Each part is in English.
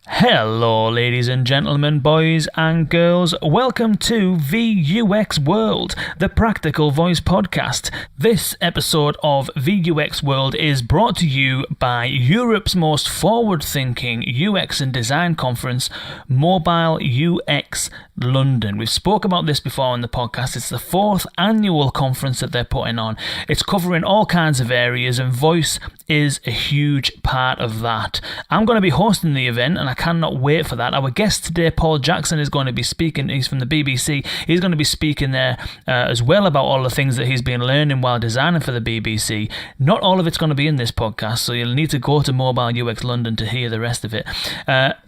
Hello, ladies and gentlemen, boys and girls. Welcome to VUX World, the Practical Voice Podcast. This episode of VUX World is brought to you by Europe's most forward-thinking UX and design conference, Mobile UX London. We've spoke about this before on the podcast. It's the 4th annual conference that they're putting on. It's covering all kinds of areas, and voice is a huge part of that. I'm going to be hosting the event, and I cannot wait for that. Our guest today, Paul Jackson, is going to be speaking. He's from the BBC. He's going to be speaking there as well about all the things that he's been learning while designing for the BBC. Not all of it's going to be in this podcast, so you'll need to go to Mobile UX London to hear the rest of it.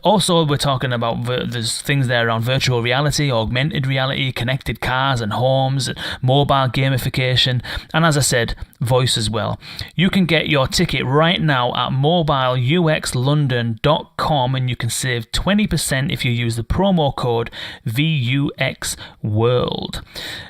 Also, we're talking about there's things there around virtual reality, augmented reality, connected cars and homes, mobile gamification, and as I said, voice as well. You can get your ticket right now at mobileuxlondon.com, and you can save 20% if you use the promo code VUXWorld.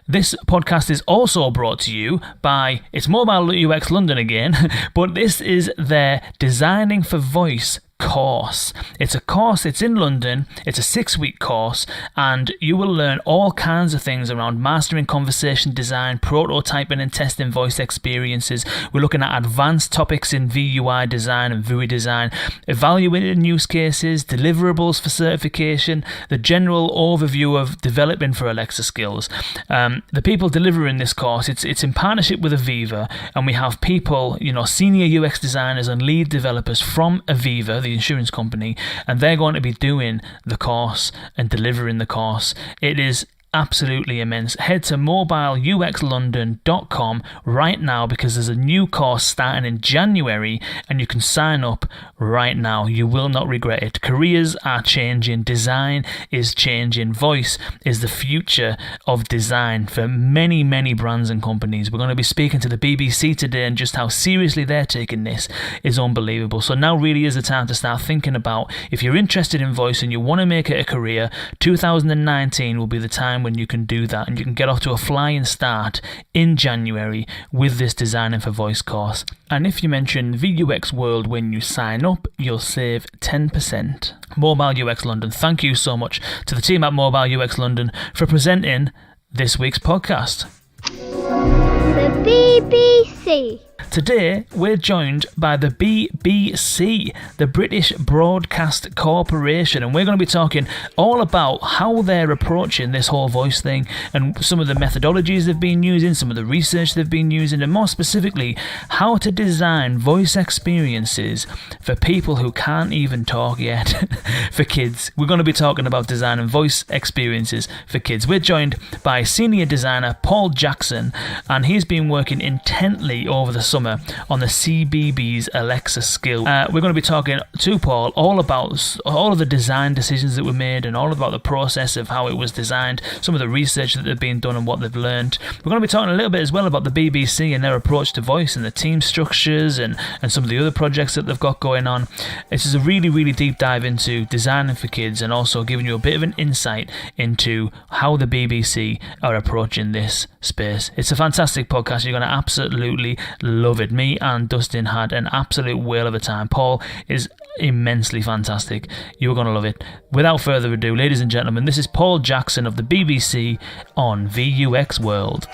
This podcast is also brought to you by, it's Mobile UX London again, but this is their Designing for Voice course. It's a course, it's in London, it's a 6-week course, and you will learn all kinds of things around mastering conversation design, prototyping and testing voice experiences. We're looking at advanced topics in VUI design and VUI design, evaluating use cases, deliverables for certification, the general overview of developing for Alexa skills. The people delivering this course, it's in partnership with Aviva, and we have people, senior UX designers and lead developers from Aviva, the insurance company, and they're going to be doing the course and delivering the course. It is absolutely immense. Head to mobileuxlondon.com right now, because there's a new course starting in January and you can sign up right now. You will not regret it. Careers are changing, design is changing, voice is the future of design for many, many brands and companies. We're going to be speaking to the BBC today, and just how seriously they're taking this is unbelievable. So now really is the time to start thinking about, if you're interested in voice and you want to make it a career, 2019 will be the time when you can do that, and you can get off to a flying start in January with this Designing for Voice course. And if you mention VUX World when you sign up, you'll save 10%. Mobile UX London, thank you so much to the team at Mobile UX London for presenting this week's podcast. The BBC. Today, we're joined by the BBC, the British Broadcast Corporation, and we're going to be talking all about how they're approaching this whole voice thing, and some of the methodologies they've been using, some of the research they've been using, and more specifically, how to design voice experiences for people who can't even talk yet, for kids. We're going to be talking about designing voice experiences for kids. We're joined by senior designer Paul Jackson, and he's been working intently over the summer on the CBB's Alexa skill. We're going to be talking to Paul all about all of the design decisions that were made, and all about the process of how it was designed, some of the research that they've been done and what they've learned. We're going to be talking a little bit as well about the BBC and their approach to voice, and the team structures, and some of the other projects that they've got going on. This is a really, really deep dive into designing for kids, and also giving you a bit of an insight into how the BBC are approaching this space. It's a fantastic podcast. You're going to absolutely love it. Me and Dustin had an absolute whale of a time. Paul is immensely fantastic. You're going to love it. Without further ado, ladies and gentlemen, this is Paul Jackson of the BBC on VUX World.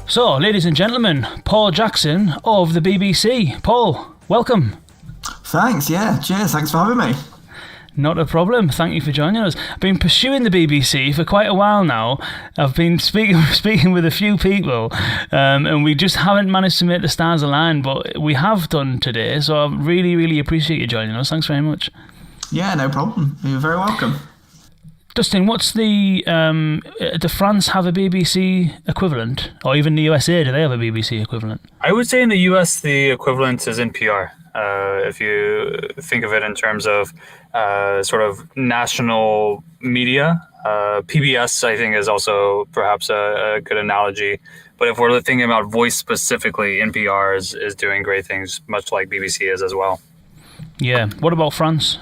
So, ladies and gentlemen, Paul Jackson of the BBC. Paul, welcome. Thanks, yeah. Cheers, thanks for having me. Not a problem. Thank you for joining us. I've been pursuing the BBC for quite a while now. I've been speaking with a few people, and we just haven't managed to make the stars align, but we have done today, so I really, really appreciate you joining us. Thanks very much. Yeah, no problem. You're very welcome. Dustin, what's does France have a BBC equivalent? Or even the USA, do they have a BBC equivalent? I would say in the US, the equivalent is NPR. If you think of it in terms of sort of national media, PBS, I think, is also perhaps a good analogy. But if we're thinking about voice specifically, NPR is doing great things, much like BBC is as well. Yeah. What about France?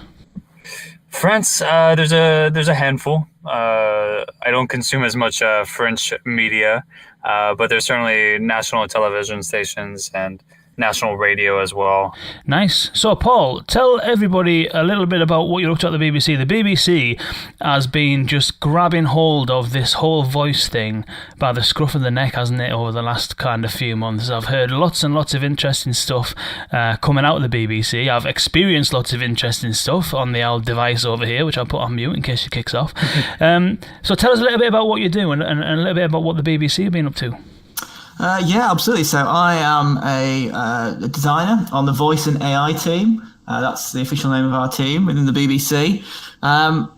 France, there's a handful. I don't consume as much French media, but there's certainly national television stations and national radio as well. Nice. So, Paul, tell everybody a little bit about what you looked at the BBC. The BBC has been just grabbing hold of this whole voice thing by the scruff of the neck, hasn't it, over the last kind of few months. I've heard lots and lots of interesting stuff coming out of the BBC. I've experienced lots of interesting stuff on the old device over here, which I'll put on mute in case it kicks off. So tell us a little bit about what you're doing and a little bit about what the BBC have been up to. Yeah, absolutely. So I am a designer on the Voice and AI team. That's the official name of our team within the BBC. And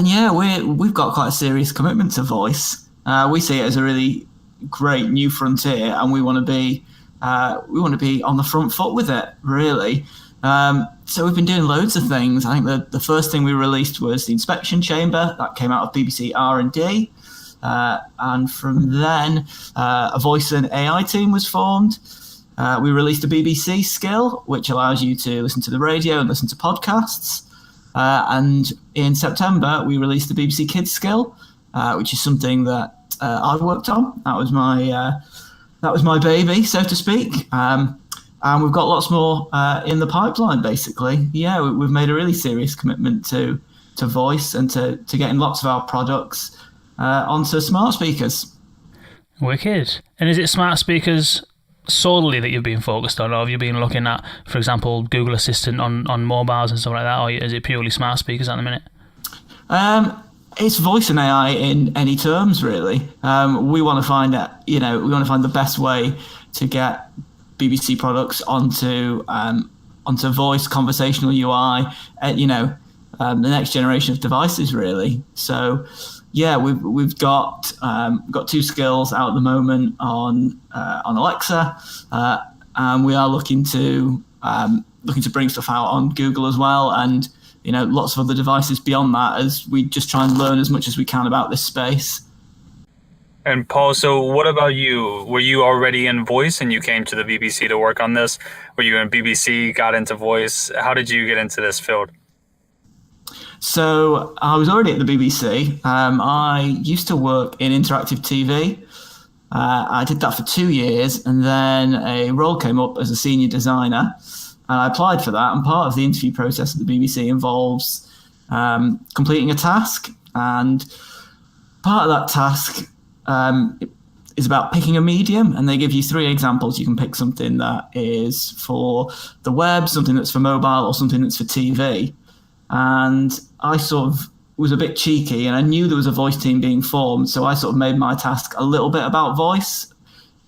yeah, we've got quite a serious commitment to voice. We see it as a really great new frontier, and we want to be on the front foot with it, really. So we've been doing loads of things. I think the first thing we released was the inspection chamber that came out of BBC R&D. And from then, a voice and AI team was formed. We released a BBC skill, which allows you to listen to the radio and listen to podcasts. And in September, we released the BBC Kids skill, which is something that I've worked on. That was my baby, so to speak. And we've got lots more in the pipeline, basically. Yeah, we've made a really serious commitment to voice and to getting lots of our products onto smart speakers. Wicked. And is it smart speakers solely that you've been focused on, or have you been looking at, for example, Google Assistant on mobiles and stuff like that, or is it purely smart speakers at the minute? It's voice and AI in any terms, really. We want to find the best way to get BBC products onto voice, conversational UI, the next generation of devices, really. So, yeah, we've got two skills out at the moment on Alexa, and we are looking to bring stuff out on Google as well, and lots of other devices beyond that, as we just try and learn as much as we can about this space. And Paul, so what about you? Were you already in voice and you came to the BBC to work on this? Were you in BBC, got into voice? How did you get into this field? So I was already at the BBC. I used to work in interactive TV. I did that for 2 years, and then a role came up as a senior designer, and I applied for that. And part of the interview process at the BBC involves completing a task, and part of that task is about picking a medium, and they give you 3 examples. You can pick something that is for the web, something that's for mobile, or something that's for TV. And I sort of was a bit cheeky, and I knew there was a voice team being formed, so I sort of made my task a little bit about voice.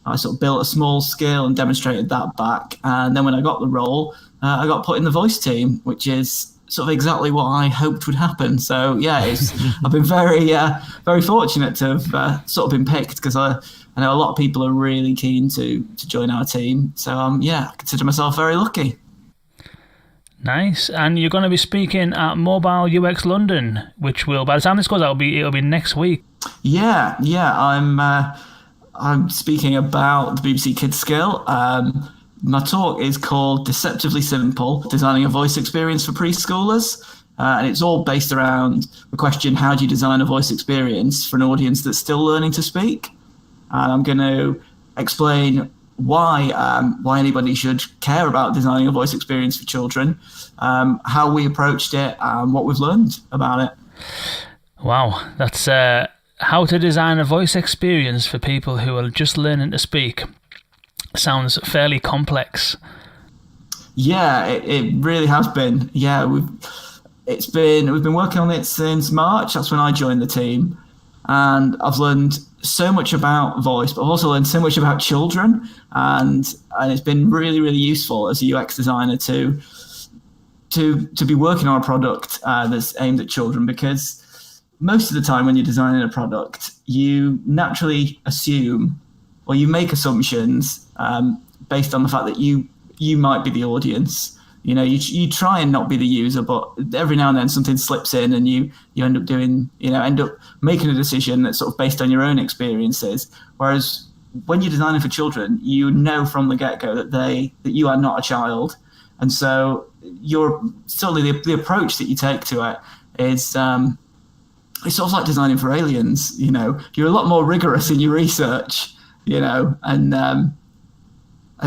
I sort of built a small skill and demonstrated that back. And then when I got the role, I got put in the voice team, which is sort of exactly what I hoped would happen. So yeah, I've been very fortunate to have sort of been picked, because I know a lot of people are really keen to join our team. So I consider myself very lucky. Nice. And you're going to be speaking at Mobile UX London, which will, by the time this goes out, it'll be next week. Yeah. I'm speaking about the BBC Kids skill. My talk is called Deceptively Simple, Designing a Voice Experience for Preschoolers. And it's all based around the question, how do you design a voice experience for an audience that's still learning to speak? And I'm going to explain why anybody should care about designing a voice experience for children, how we approached it, and what we've learned about it. Wow, that's how to design a voice experience for people who are just learning to speak. Sounds fairly complex. Yeah, it really has been. Yeah, we've been working on it since March. That's when I joined the team, and I've learned so much about voice, but I've also learned so much about children, and it's been really, really useful as a UX designer to be working on a product that's aimed at children, because most of the time when you're designing a product, you naturally assume, or you make assumptions based on the fact that you might be the audience. You try and not be the user, but every now and then something slips in, and you end up making a decision that's sort of based on your own experiences. Whereas when you're designing for children, you know from the get-go that you are not a child, and so certainly the approach that you take to it is it's sort of like designing for aliens. You're a lot more rigorous in your research, and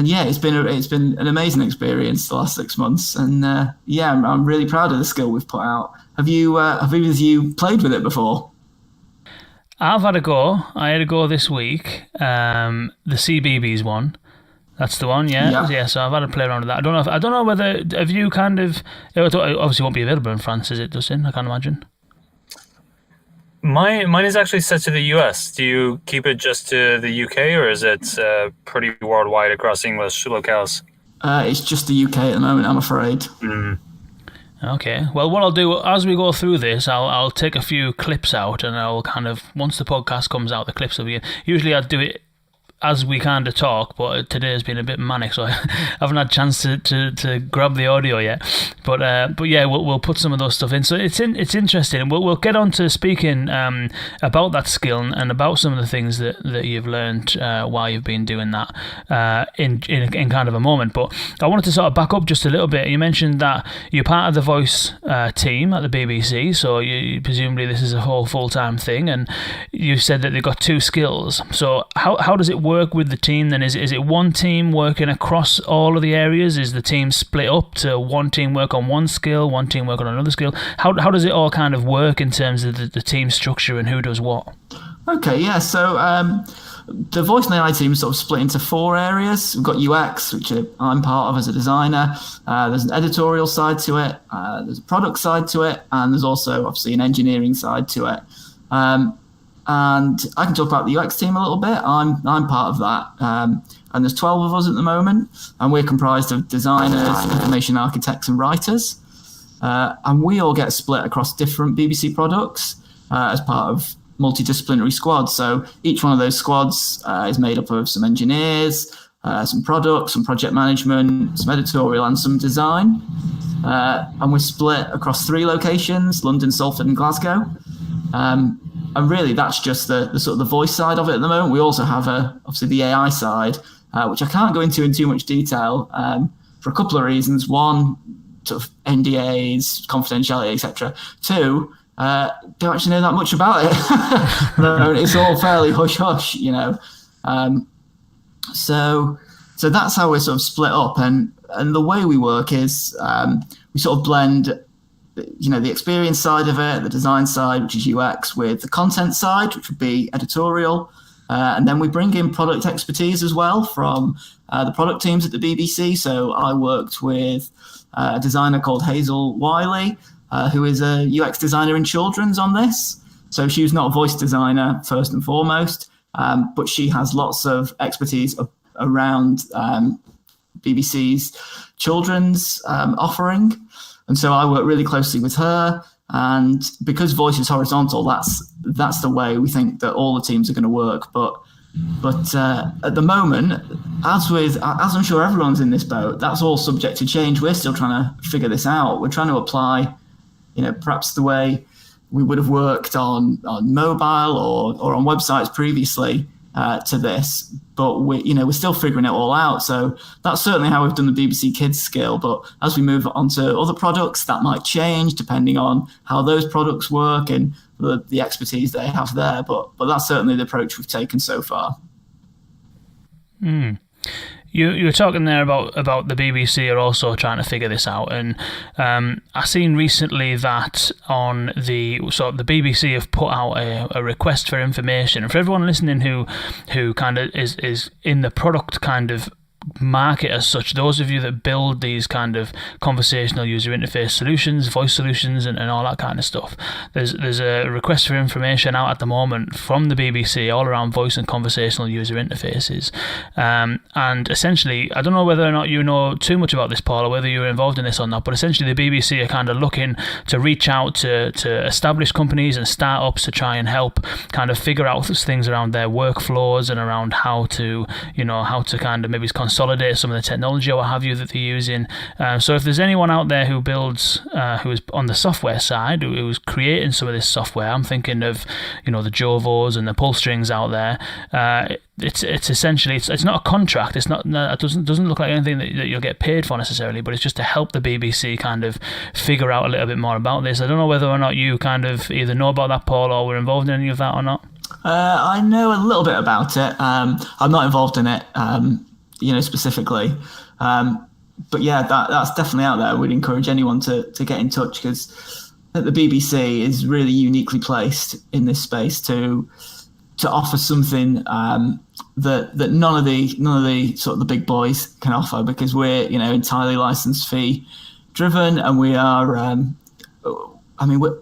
yeah, it's been an amazing experience the last 6 months, and I'm really proud of the skill we've put out. Have either of you played with it before? I've had a go. I had a go this week. The CBeebies one. That's the one, yeah. So I've had a play around with that. I don't know whether have you kind of. It obviously won't be available in France, is it, Dustin? I can't imagine. Mine is actually set to the US. Do you keep it just to the UK, or is it pretty worldwide across English locales? It's just the UK at the moment, I'm afraid. Mm. Okay. Well, what I'll do as we go through this, I'll take a few clips out, and I'll kind of, once the podcast comes out, the clips will be in. Usually I'd do it as we kind of talk, but today's been a bit manic, so I haven't had a chance to grab the audio yet. But yeah, we'll put some of those stuff in. So it's interesting, and we'll get on to speaking about that skill and about some of the things that you've learned while you've been doing that in kind of a moment. But I wanted to sort of back up just a little bit. You mentioned that you're part of the voice team at the BBC, so you presumably this is a whole full-time thing, and you said that they've got 2 skills. So how does it work with the team then? Is it one team working across all of the areas? Is the team split up to one team work on one skill, one team work on another skill? How does it all kind of work in terms of the team structure and who does what? Okay, yeah. So the voice and AI team is sort of split into 4 areas. We've got UX, which I'm part of as a designer. There's an editorial side to it. There's a product side to it, and there's also obviously an engineering side to it. And I can talk about the UX team a little bit. I'm part of that. And there's 12 of us at the moment, and we're comprised of designers, information architects, and writers. And we all get split across different BBC products as part of multidisciplinary squads. So each one of those squads is made up of some engineers, some product, some project management, some editorial, and some design. And we're split across 3 locations: London, Salford, and Glasgow. And really, that's just the sort of the voice side of it at the moment. We also have obviously the AI side, which I can't go into in too much detail for a couple of reasons. One, sort of NDAs, confidentiality, etc. 2, don't actually know that much about it. It's all fairly hush-hush, So that's how we're sort of split up. And the way we work is we sort of blend the experience side of it, the design side, which is UX, with the content side, which would be editorial. And then we bring in product expertise as well from the product teams at the BBC. So I worked with a designer called Hazel Wiley, who is a UX designer in children's on this. So she was not a voice designer first and foremost, but she has lots of expertise around BBC's children's offering. And so I work really closely with her, and because voice is horizontal, that's the way we think that all the teams are going to work. But at the moment, as I'm sure everyone's in this boat, that's all subject to change. We're still trying to figure this out. We're trying to apply, perhaps the way we would have worked on mobile or on websites previously to this. But we're still figuring it all out. So that's certainly how we've done the BBC Kids skill. But as we move on to other products, that might change depending on how those products work and the expertise they have there. But that's certainly the approach we've taken so far. You were talking there about the BBC are also trying to figure this out, and I seen recently that on the BBC have put out a request for information, and for everyone listening who kind of is in the product kind of market as such, those of you that build these kind of conversational user interface solutions, voice solutions, and all that kind of stuff, there's a request for information out at the moment from the BBC all around voice and conversational user interfaces, and essentially, I don't know whether or not you know too much about this, Paul, or whether you were involved in this or not, but essentially the BBC are kind of looking to reach out to established companies and startups to try and help kind of figure out things around their workflows and around how to kind of maybe consolidate some of the technology or what have you that they're using. So if there's anyone out there who builds, who is on the software side, who's creating some of this software, I'm thinking of, the Jovos and the pull strings out there. It's essentially it's not a contract. It's not. It doesn't look like anything that you'll get paid for necessarily. But it's just to help the BBC kind of figure out a little bit more about this. I don't know whether or not you kind of either know about that, Paul, or were involved in any of that or not. I know a little bit about it. I'm not involved in it, specifically. But yeah, that's definitely out there. I would encourage anyone to get in touch, because the BBC is really uniquely placed in this space to offer something that none of the sort of the big boys can offer, because we're entirely license fee driven, and we are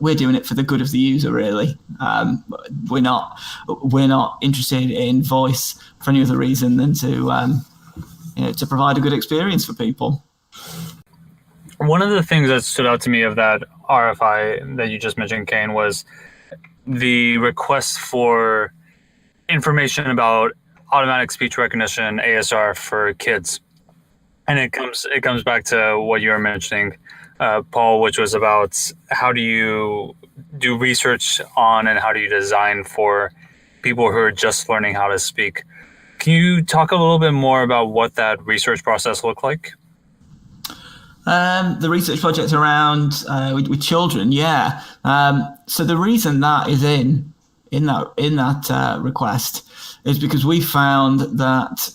we're doing it for the good of the user, really. We're not interested in voice for any other reason than to provide a good experience for people. One of the things that stood out to me of that RFI that you just mentioned, Kane, was the request for information about automatic speech recognition, ASR, for kids. And it comes back to what you were mentioning, Paul, which was about how do you do research on and how do you design for people who are just learning how to speak. Can you talk a little bit more about what that research process looked like? The research project around with children, yeah. So the reason that is in that request is because we found that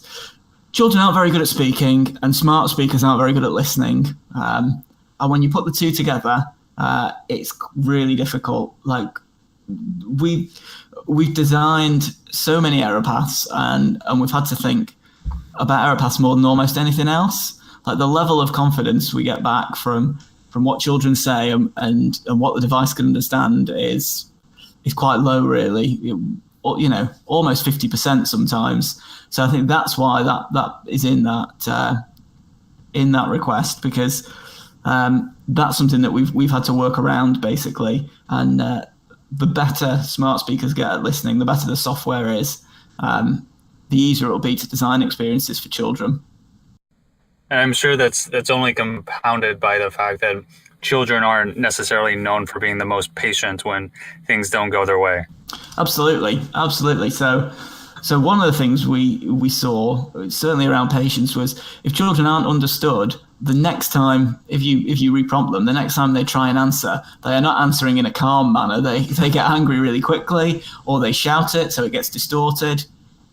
children aren't very good at speaking, and smart speakers aren't very good at listening. And when you put the two together, it's really difficult. Like we've designed so many error paths, and we've had to think about error paths more than almost anything else. Like the level of confidence we get back from what children say and what the device can understand is quite low, really. Almost 50% sometimes. So I think that's why that is in that request, because that's something that we've had to work around, basically. And the better smart speakers get at listening, the better the software is, the easier it will be to design experiences for children. And I'm sure that's only compounded by the fact that children aren't necessarily known for being the most patient when things don't go their way. Absolutely. So one of the things we saw, certainly around patience, was if children aren't understood, the next time, if you reprompt them, the next time they try and answer, they are not answering in a calm manner. They get angry really quickly, or they shout it, so it gets distorted.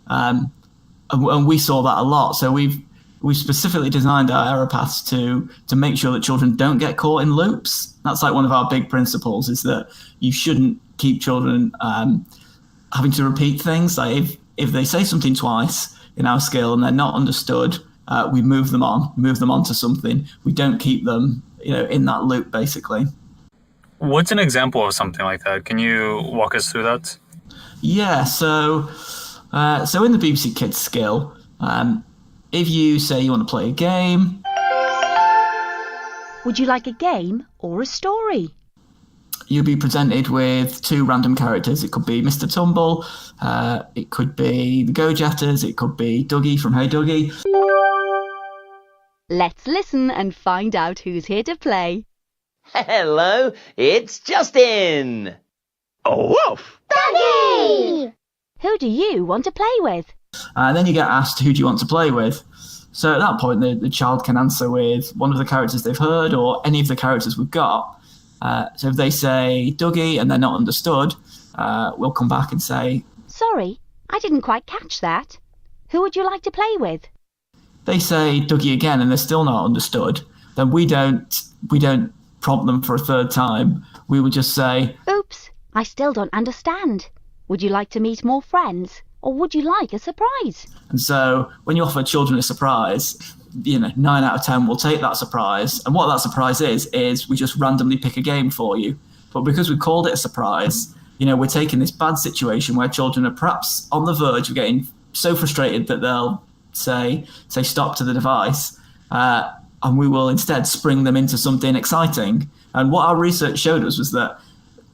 And we saw that a lot. So we specifically designed our error paths to make sure that children don't get caught in loops. That's like one of our big principles, is that you shouldn't keep children having to repeat things. Like if they say something twice in our skill and they're not understood, we move them on to something. We don't keep them, in that loop, basically. What's an example of something like that? Can you walk us through that? Yeah. So in the BBC Kids skill, if you say you want to play a game... Would you like a game or a story? You'll be presented with two random characters. It could be Mr. Tumble, it could be the Go-Jetters, it could be Dougie from Hey Dougie. Let's listen and find out who's here to play. Hello, it's Justin. Oh, woof! Dougie! Who do you want to play with? And then you get asked, who do you want to play with? So at that point, the child can answer with one of the characters they've heard or any of the characters we've got. So if they say Dougie and they're not understood, we'll come back and say, Sorry, I didn't quite catch that. Who would you like to play with? They say Dougie again and they're still not understood. Then we don't prompt them for a third time. We would just say, Oops, I still don't understand. Would you like to meet more friends? Or would you like a surprise? And so when you offer children a surprise, 9 out of 10 will take that surprise. And what that surprise is we just randomly pick a game for you. But because we called it a surprise, we're taking this bad situation where children are perhaps on the verge of getting so frustrated that they'll say stop to the device. And we will instead spring them into something exciting. And what our research showed us was that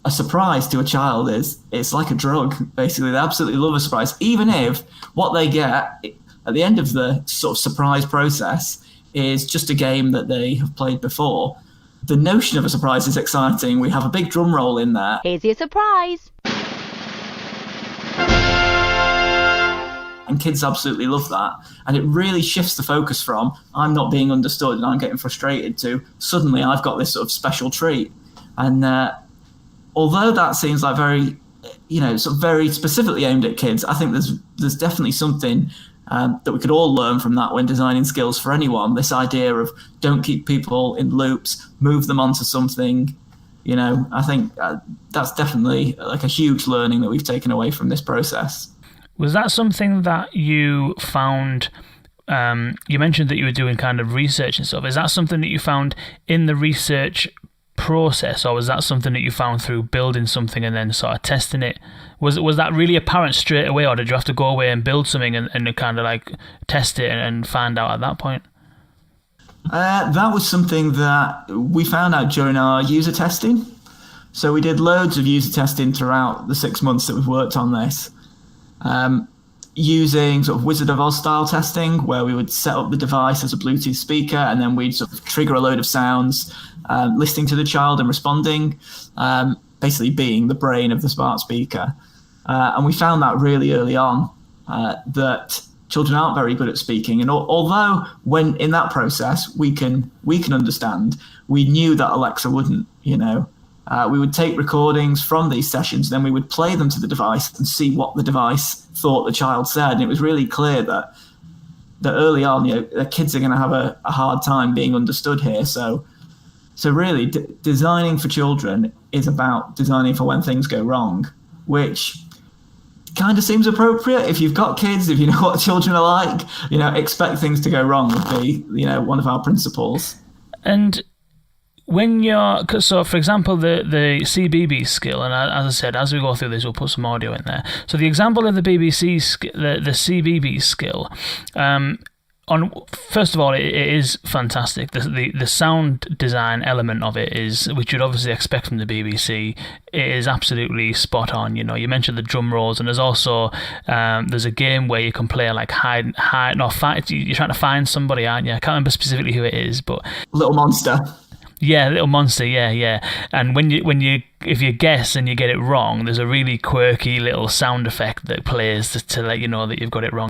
a surprise to a child it's like a drug, basically. They absolutely love a surprise, even if what they get at the end of the sort of surprise process is just a game that they have played before. The notion of a surprise is exciting. We have a big drum roll in there. Here's your surprise. And kids absolutely love that. And it really shifts the focus from I'm not being understood and I'm getting frustrated to suddenly I've got this sort of special treat. And although that seems like very, sort of very specifically aimed at kids, I think there's definitely something that we could all learn from that when designing skills for anyone. This idea of don't keep people in loops, move them onto something. I think that's definitely like a huge learning that we've taken away from this process. Was that something that you found? You mentioned that you were doing kind of research and stuff. Is that something that you found in the research process, or was that something that you found through building something and then sort of testing it? Was that really apparent straight away, or did you have to go away and build something and kind of like test it and find out at that point? That was something that we found out during our user testing. So we did loads of user testing throughout the 6 months that we've worked on this. Using sort of Wizard of Oz style testing, where we would set up the device as a Bluetooth speaker and then we'd sort of trigger a load of sounds, listening to the child and responding, basically being the brain of the smart speaker. And we found that really early on, that children aren't very good at speaking. And although when in that process we can understand, we knew that Alexa wouldn't, we would take recordings from these sessions, then we would play them to the device and see what the device thought the child said. And it was really clear that early on, the kids are going to have a hard time being understood here. So really, designing for children is about designing for when things go wrong, which kind of seems appropriate. If you've got kids, if you know what children are like, expect things to go wrong would be, one of our principles. And when so for example, the CBB skill, and as I said, as we go through this, we'll put some audio in there. So the example of the the CBB skill, first of all, it is fantastic. The sound design element of it is, which you'd obviously expect from the BBC, it is absolutely spot on. You mentioned the drum rolls, and there's also there's a game where you can play like hide. You're trying to find somebody, aren't you? I can't remember specifically who it is, but Little Monster. Yeah, Little Monster, yeah. And if you guess and you get it wrong, there's a really quirky little sound effect that plays to let you know that you've got it wrong.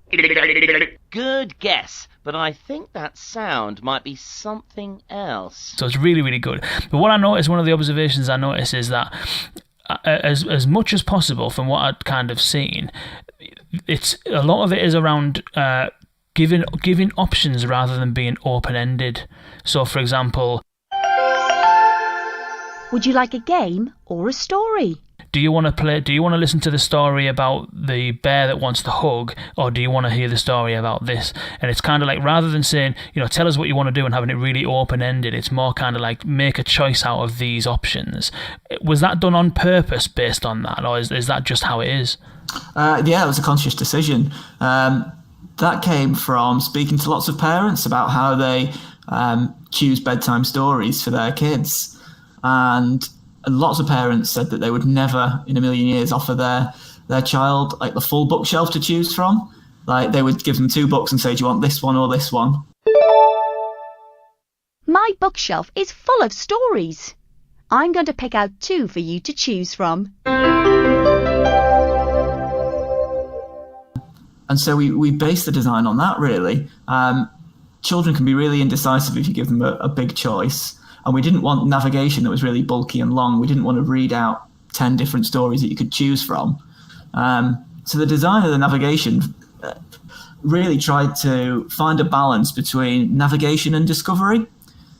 Good guess, but I think that sound might be something else. So it's really, really good. But what I noticed, one of the observations I noticed is that as much as possible from what I'd kind of seen, it's a lot of it is around giving options rather than being open-ended. So, for example, would you like a game or a story? Do you want to listen to the story about the bear that wants the hug, or do you want to hear the story about this? And it's kind of like, rather than saying, tell us what you want to do and having it really open-ended, it's more kind of like make a choice out of these options. Was that done on purpose based on that, or is that just how it is? Yeah, it was a conscious decision. That came from speaking to lots of parents about how they choose bedtime stories for their kids. And lots of parents said that they would never in a million years offer their child like the full bookshelf to choose from. Like they would give them 2 books and say, do you want this one or this one? My bookshelf is full of stories. I'm going to pick out 2 for you to choose from. And so we based the design on that, really. Children can be really indecisive if you give them a big choice. And we didn't want navigation that was really bulky and long. We didn't want to read out 10 different stories that you could choose from. So the design of the navigation really tried to find a balance between navigation and discovery.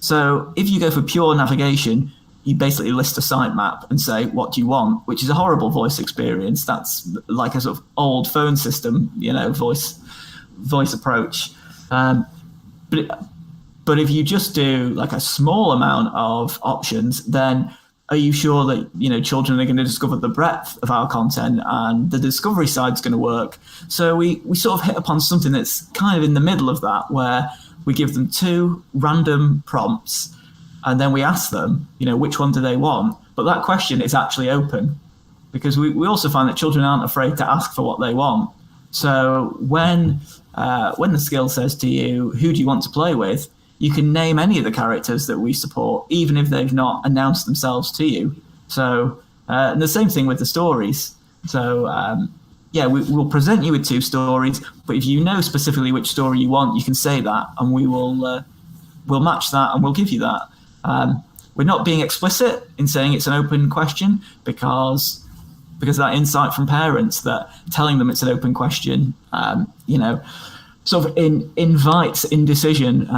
So if you go for pure navigation, you basically list a sitemap and say, what do you want? Which is a horrible voice experience. That's like a sort of old phone system, voice approach. But if you just do like a small amount of options, then are you sure that, children are going to discover the breadth of our content and the discovery side's going to work? So we sort of hit upon something that's kind of in the middle of that, where we give them 2 random prompts and then we ask them, which one do they want? But that question is actually open, because we also find that children aren't afraid to ask for what they want. So when the skill says to you, who do you want to play with, you can name any of the characters that we support, even if they've not announced themselves to you. So, and the same thing with the stories. So, we'll present you with 2 stories, but if you know specifically which story you want, you can say that, and we'll match that, and we'll give you that. We're not being explicit in saying it's an open question because of that insight from parents that telling them it's an open question, sort of invites indecision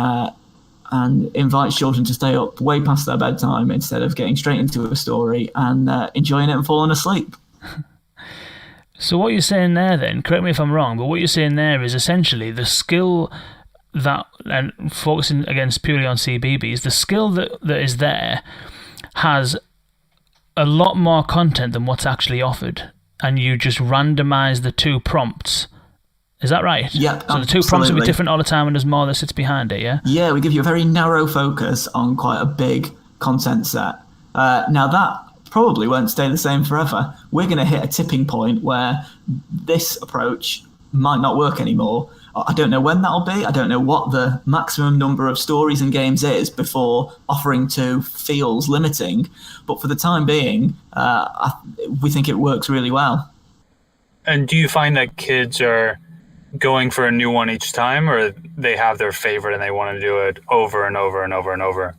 and invites children to stay up way past their bedtime instead of getting straight into a story and enjoying it and falling asleep. So what you're saying there then, correct me if I'm wrong, but what you're saying there is essentially the skill that, and focusing against purely on CBBS, the skill that is there has a lot more content than what's actually offered, and you just randomize the 2 prompts. Is that right? Yep. So the 2 prompts will be different all the time, and there's more that sits behind it, yeah? Yeah, we give you a very narrow focus on quite a big content set. Now that probably won't stay the same forever. We're going to hit a tipping point where this approach might not work anymore. I don't know when that'll be. I don't know what the maximum number of stories and games is before offering 2 feels limiting. But for the time being, we think it works really well. And do you find that kids are going for a new one each time, or they have their favorite and they want to do it over and over and over and over?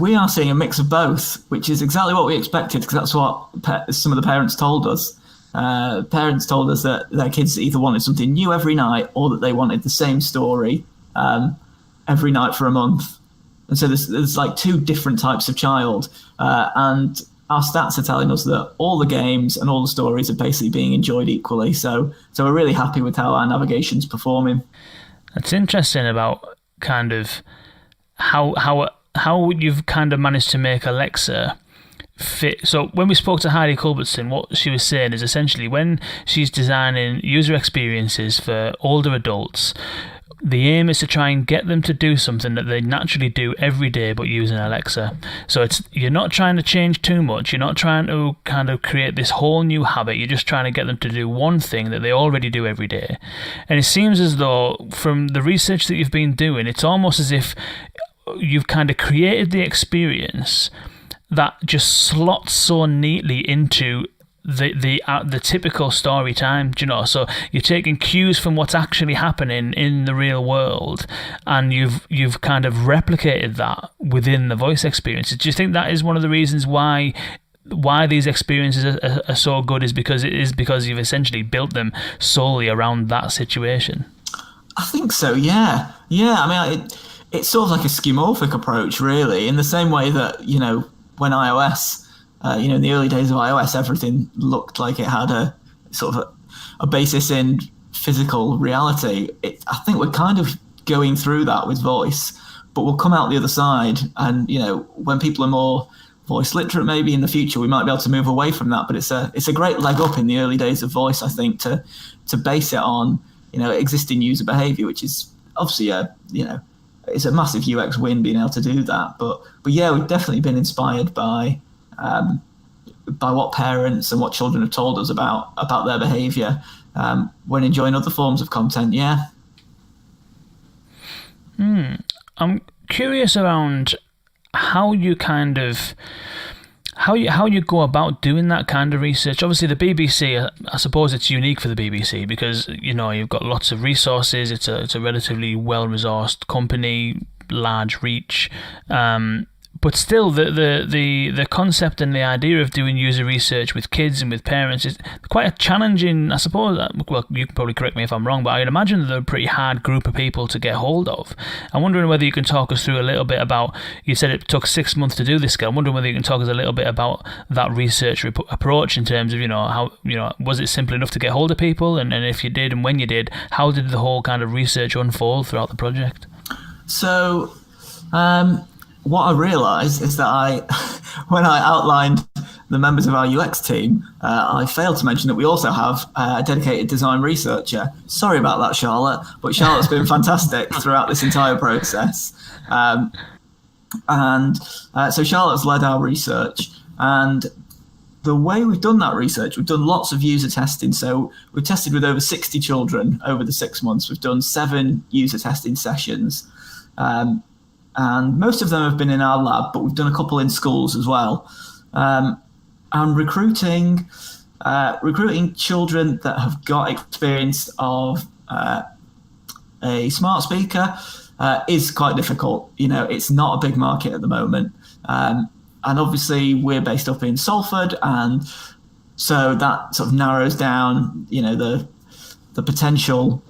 We are seeing a mix of both, which is exactly what we expected, because that's what some of the parents told us. Parents told us that their kids either wanted something new every night or that they wanted the same story every night for a month. And so there's like 2 different types of child. And our stats are telling us that all the games and all the stories are basically being enjoyed equally. So we're really happy with how our navigation's performing. It's interesting about kind of how you've kind of managed to make Alexa fit. So when we spoke to Heidi Culbertson, what she was saying is essentially when she's designing user experiences for older adults, the aim is to try and get them to do something that they naturally do every day but using Alexa. So you're not trying to change too much, you're not trying to kind of create this whole new habit, you're just trying to get them to do one thing that they already do every day. And it seems as though from the research that you've been doing, it's almost as if you've kind of created the experience that just slots so neatly into the typical story time, do you know? So you're taking cues from what's actually happening in the real world, and you've kind of replicated that within the voice experiences. Do you think that is one of the reasons why these experiences are so good? Is because you've essentially built them solely around that situation? I think so. Yeah. I mean, it's sort of like a skeuomorphic approach, really, in the same way that when iOS. In the early days of iOS, everything looked like it had a sort of a basis in physical reality. I think we're kind of going through that with voice, but we'll come out the other side. And when people are more voice literate, maybe in the future, we might be able to move away from that. But it's a great leg up in the early days of voice, I think, to base it on existing user behavior, which is obviously it's a massive UX win being able to do that. But yeah, we've definitely been inspired by what parents and what children have told us about their behaviour when enjoying other forms of content. Yeah. I'm curious around how you kind of how you go about doing that kind of research. Obviously, the BBC, I suppose it's unique for the BBC because you've got lots of resources. It's a relatively well-resourced company, large reach. But still, the concept and the idea of doing user research with kids and with parents is quite a challenging, I suppose. Well, you can probably correct me if I'm wrong, but I'd imagine they're a pretty hard group of people to get hold of. I'm wondering whether you can talk us through a little bit about, you said it took 6 months to do this. I'm wondering whether you can talk us a little bit about that research approach in terms of, how, was it simple enough to get hold of people? And if you did, and when you did, how did the whole kind of research unfold throughout the project? So, what I realised is that when I outlined the members of our UX team, I failed to mention that we also have a dedicated design researcher. Sorry about that, Charlotte, but Charlotte's been fantastic throughout this entire process. So Charlotte's led our research, and the way we've done that research, we've done lots of user testing. So we've tested with over 60 children over the 6 months. We've done 7 user testing sessions. And most of them have been in our lab, but we've done a couple in schools as well. And recruiting children that have got experience of a smart speaker is quite difficult. It's not a big market at the moment. And obviously we're based up in Salford, and so that sort of narrows down, the potential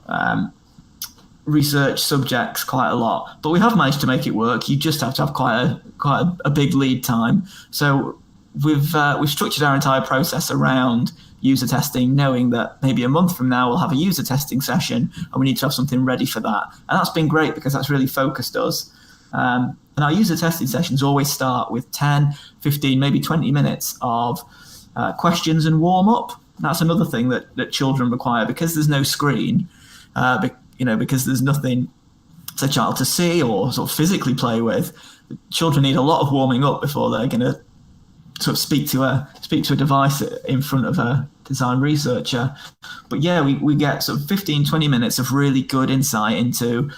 research subjects quite a lot. But we have managed to make it work. You just have to have quite a big lead time. So we've structured our entire process around user testing, knowing that maybe a month from now we'll have a user testing session, and we need to have something ready for that. And that's been great because that's really focused us. And our user testing sessions always start with 10, 15, maybe 20 minutes of questions and warm up. That's another thing that children require, because there's no screen, because there's nothing for a child to see or sort of physically play with. Children need a lot of warming up before they're going to sort of speak to a device in front of a design researcher. But yeah, we get sort of 15, 20 minutes of really good insight into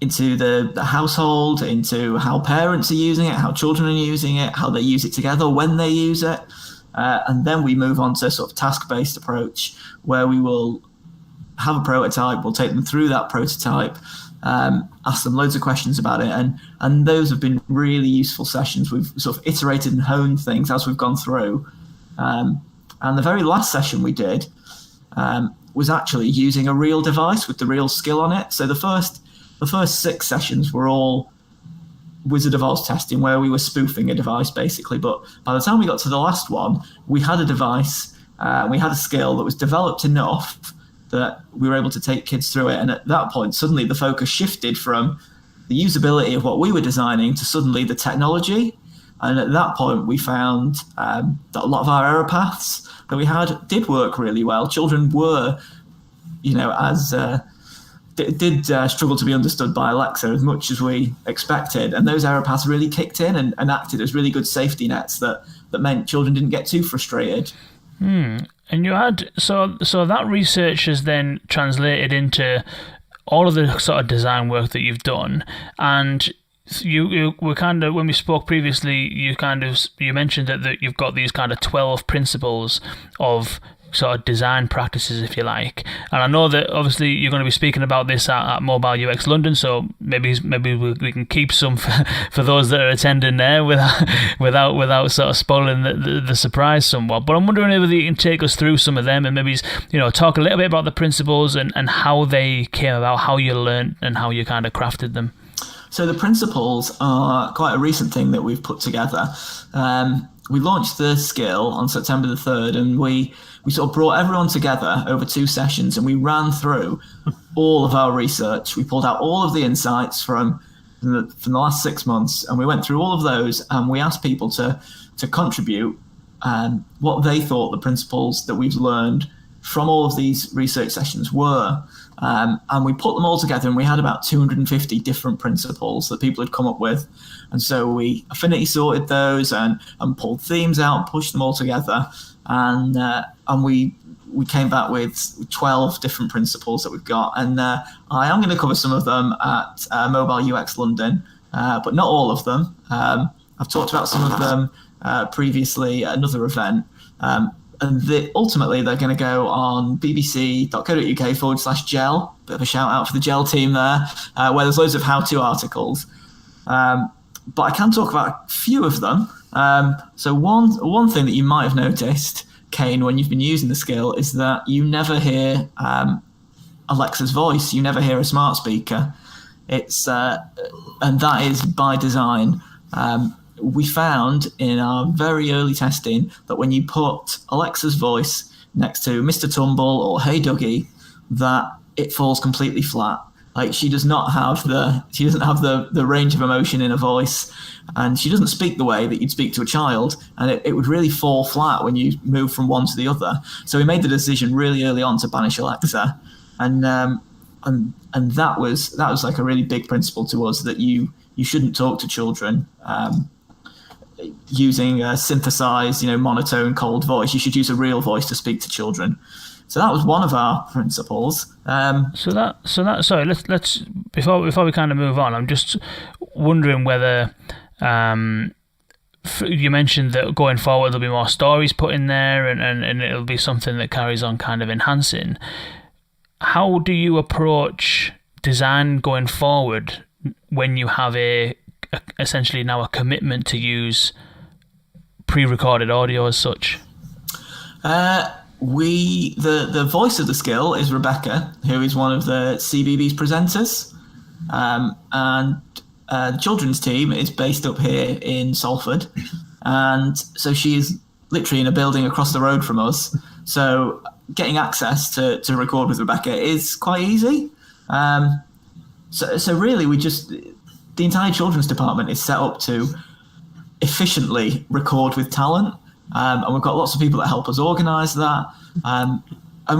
the household, into how parents are using it, how children are using it, how they use it together, when they use it. And then we move on to sort of task-based approach, where we will have a prototype, we'll take them through that prototype, ask them loads of questions about it. And those have been really useful sessions. We've sort of iterated and honed things as we've gone through. And the very last session we did was actually using a real device with the real skill on it. So the first 6 sessions were all Wizard of Oz testing, where we were spoofing a device basically. But by the time we got to the last one, we had a device, we had a skill that was developed enough that we were able to take kids through it. And at that point, suddenly the focus shifted from the usability of what we were designing to suddenly the technology. And at that point, we found that a lot of our error paths that we had did work really well. Children were, did struggle to be understood by Alexa as much as we expected. And those error paths really kicked in and acted as really good safety nets that meant children didn't get too frustrated. And you had so that research has then translated into all of the sort of design work that you've done, and you were kind of, when we spoke previously, you mentioned that you've got these kind of 12 principles of sort of design practices, if you like. And I know that obviously you're going to be speaking about this at Mobile UX London, so maybe we can keep some for those that are attending there without sort of spoiling the surprise somewhat. But I'm wondering whether you can take us through some of them and maybe talk a little bit about the principles and how they came about, how you learned and how you kind of crafted them. So the principles are quite a recent thing that we've put together. We launched the skill on September the 3rd, and we sort of brought everyone together over 2 sessions, and we ran through all of our research. We pulled out all of the insights from the last 6 months, and we went through all of those, and we asked people to contribute what they thought the principles that we've learned from all of these research sessions were. And we put them all together, and we had about 250 different principles that people had come up with. And so we affinity sorted those and pulled themes out, pushed them all together. And we came back with 12 different principles that we've got. And I am going to cover some of them at Mobile UX London, but not all of them. I've talked about some of them previously at another event. And ultimately, they're going to go on bbc.co.uk/gel. Bit of a shout out for the gel team there, where there's loads of how-to articles. But I can talk about a few of them. So one thing that you might have noticed, Kane, when you've been using the skill, is that you never hear Alexa's voice. You never hear a smart speaker. And that is by design. We found in our very early testing that when you put Alexa's voice next to Mr. Tumble or Hey Dougie, that it falls completely flat. Like she doesn't have the range of emotion in her voice, and she doesn't speak the way that you'd speak to a child, and it would really fall flat when you move from one to the other. So we made the decision really early on to banish Alexa, and that was like a really big principle to us, that you shouldn't talk to children using a synthesized, monotone, cold voice. You should use a real voice to speak to children. So that was one of our principles. Sorry, let's before we kind of move on, I'm just wondering whether you mentioned that going forward there'll be more stories put in there, and it'll be something that carries on kind of enhancing. How do you approach design going forward when you have essentially now a commitment to use pre-recorded audio as such? The voice of the skill is Rebecca, who is one of the CBBS presenters, and the children's team is based up here in Salford, and so she is literally in a building across the road from us. So getting access to record with Rebecca is quite easy. So really, the entire children's department is set up to efficiently record with talent. And we've got lots of people that help us organise that. And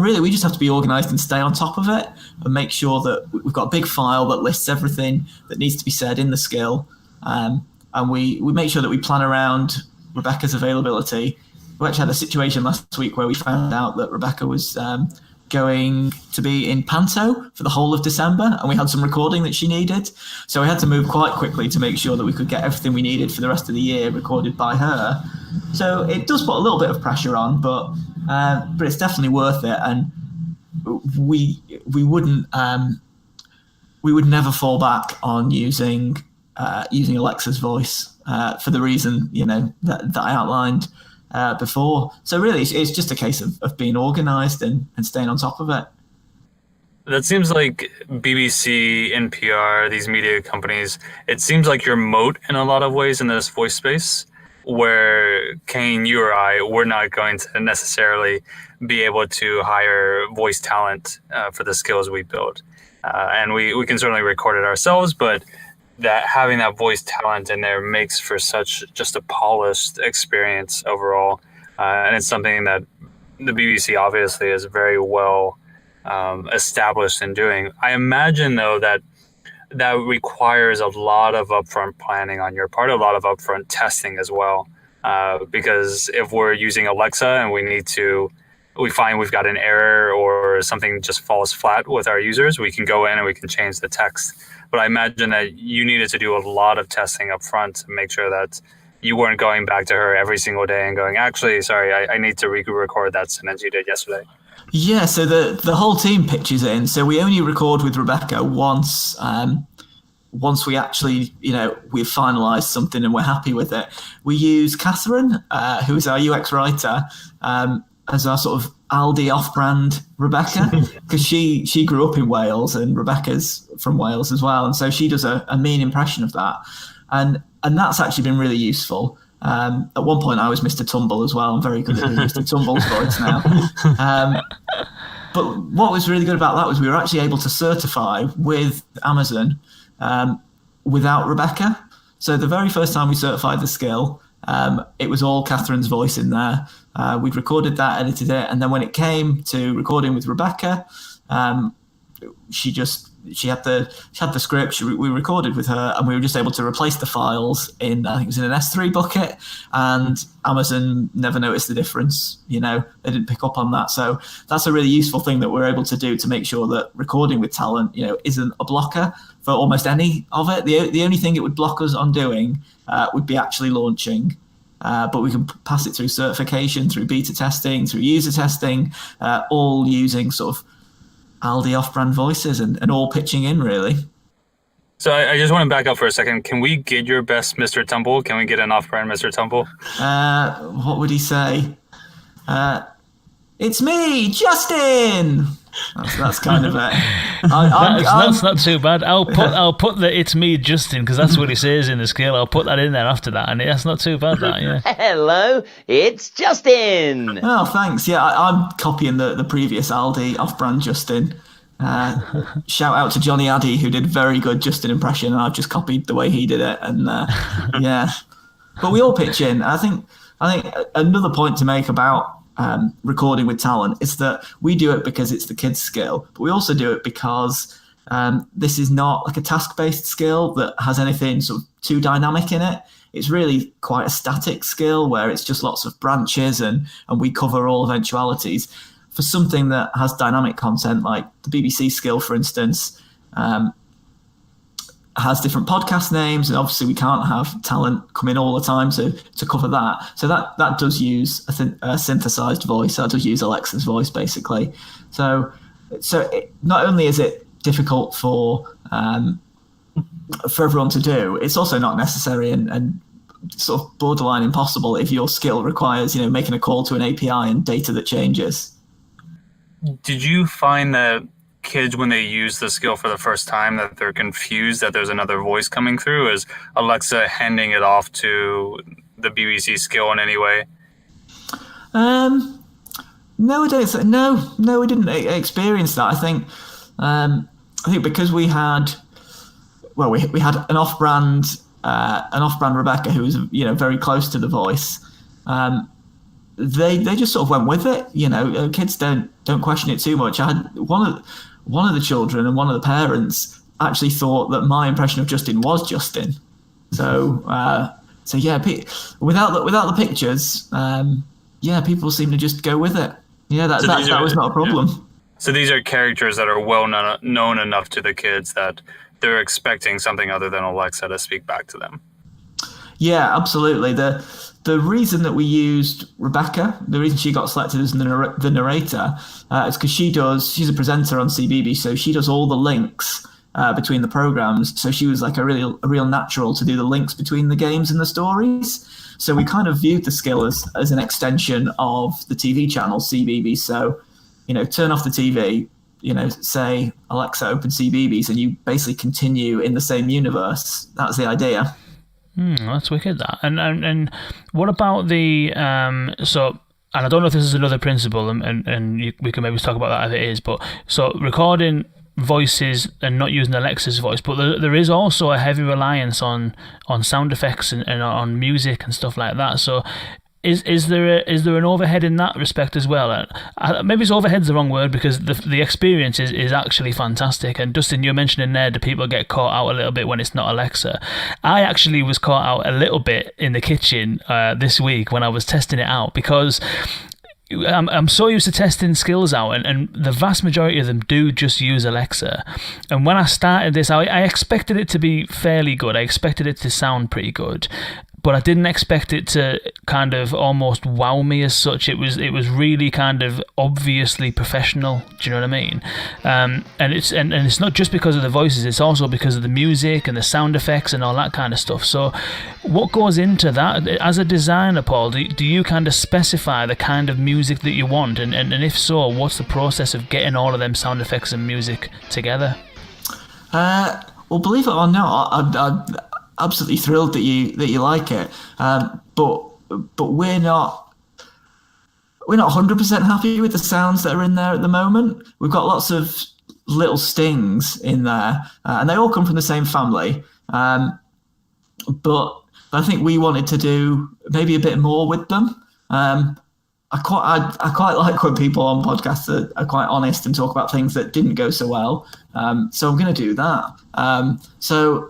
really, we just have to be organised and stay on top of it and make sure that we've got a big file that lists everything that needs to be said in the skill. And we make sure that we plan around Rebecca's availability. We actually had a situation last week where we found out that Rebecca was going to be in Panto for the whole of December, and we had some recording that she needed. So we had to move quite quickly to make sure that we could get everything we needed for the rest of the year recorded by her. So it does put a little bit of pressure on, but it's definitely worth it. And we would never fall back on using Alexa's voice for the reason that I outlined before. So really, it's just a case of being organised and staying on top of it. That seems like BBC, NPR, these media companies, it seems like your moat in a lot of ways in this voice space, where Kane, you or I, we're not going to necessarily be able to hire voice talent for the skills we build. And we can certainly record it ourselves, but that having that voice talent in there makes for such just a polished experience overall. And it's something that the BBC obviously is very well established in doing. I imagine, though, that requires a lot of upfront planning on your part, a lot of upfront testing as well. Because if we're using Alexa and we find we've got an error or something just falls flat with our users, we can go in and we can change the text. But I imagine that you needed to do a lot of testing up front to make sure that you weren't going back to her every single day and going, actually, sorry, I need to re-record that sentence you did yesterday. Yeah, so the whole team pitches in. So we only record with Rebecca once we actually, we've finalised something and we're happy with it. We use Catherine, who is our UX writer, as our sort of Aldi off-brand Rebecca, because she grew up in Wales and Rebecca's from Wales as well, and so she does a mean impression of that, and that's actually been really useful. At one point I was Mr. Tumble as well. I'm very good at Mr. Tumble's voice now. But what was really good about that was we were actually able to certify with Amazon without Rebecca. So the very first time we certified the skill, it was all Catherine's voice in there. We'd recorded that, edited it, and then when it came to recording with Rebecca, she had the script. We recorded with her, and we were just able to replace the files in, I think it was in an S3 bucket, and Amazon never noticed the difference. They didn't pick up on that. So that's a really useful thing that we're able to do to make sure that recording with talent, isn't a blocker for almost any of it. The only thing it would block us on doing would be actually launching. But we can pass it through certification, through beta testing, through user testing, all using sort of Aldi off-brand voices and all pitching in, really. So I just want to back up for a second. Can we get your best Mr. Tumble? Can we get an off-brand Mr. Tumble? What would he say? It's me, Justin! That's kind of it. That's not too bad. I'll put the "it's me, Justin" because that's what he says in the skill. I'll put that in there after that, and that's not too bad. That, yeah. Hello, it's Justin. Oh, thanks. Yeah, I'm copying the previous Aldi off-brand Justin. Shout out to Johnny Addy, who did a very good Justin impression, and I've just copied the way he did it. And yeah, but we all pitch in. I think another point to make about recording with talent is that we do it because it's the kids' skill, but we also do it because this is not like a task-based skill that has anything sort of too dynamic in it. it's really quite a static skill where it's just lots of branches and we cover all eventualities. For something that has dynamic content, like the BBC skill, for instance, has different podcast names, and obviously we can't have talent come in all the time to cover that. So that does use a synthesized voice. That does use Alexa's voice, basically. So not only is it difficult for everyone to do, it's also not necessary and sort of borderline impossible if your skill requires, making a call to an API and data that changes. Did you find that kids, when they use the skill for the first time, that they're confused that there's another voice coming through? Is Alexa handing it off to the BBC skill in any way? No, I don't. No, we didn't experience that. I think because we had an off-brand Rebecca who was very close to the voice. They just sort of went with it. Kids don't question it too much. I had one of the children and one of the parents actually thought that my impression of Justin was Justin. So yeah, without the pictures, people seem to just go with it. Yeah, that was not a problem. Yeah. So these are characters that are well known enough to the kids that they're expecting something other than Alexa to speak back to them. Yeah, absolutely. The reason that we used Rebecca, the reason she got selected as the narrator, is because she's a presenter on CBeebies, so she does all the links between the programs. So she was like a real natural to do the links between the games and the stories. So we kind of viewed the skill as an extension of the TV channel CBeebies. So, turn off the TV, say Alexa, open CBeebies, and you basically continue in the same universe. That's the idea. That's wicked, that. And what about the and I don't know if this is another principle, and we can maybe talk about that if it is, but so recording voices and not using Alexa's voice, but there is also a heavy reliance on sound effects and on music and stuff like that. So Is there an overhead in that respect as well? Maybe overhead's the wrong word, because the experience is actually fantastic. And Dustin, you're mentioning there that people get caught out a little bit when it's not Alexa. I actually was caught out a little bit in the kitchen this week when I was testing it out, because I'm so used to testing skills out, and the vast majority of them do just use Alexa. And when I started this, I expected it to be fairly good. I expected it to sound pretty good, but I didn't expect it to kind of almost wow me as such. It was really kind of obviously professional. Do you know what I mean? And it's not just because of the voices. It's also because of the music and the sound effects and all that kind of stuff. So, what goes into that as a designer, Paul? Do you kind of specify the kind of music that you want? And if so, what's the process of getting all of them sound effects and music together? Well, believe it or not, I'm absolutely thrilled that you like it, but we're not 100% happy with the sounds that are in there at the moment. We've got lots of little stings in there, and they all come from the same family. But I think we wanted to do maybe a bit more with them. I quite like when people on podcasts are quite honest and talk about things that didn't go so well. So I'm going to do that. So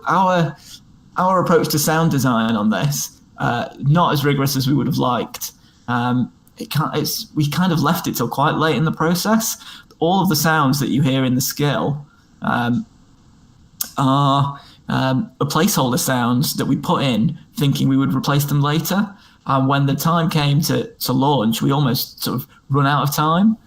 our approach to sound design on this, not as rigorous as we would have liked. We kind of left it till quite late in the process. All of the sounds that you hear in the skill are placeholder sounds that we put in thinking we would replace them later. And when the time came to launch, we almost sort of run out of time.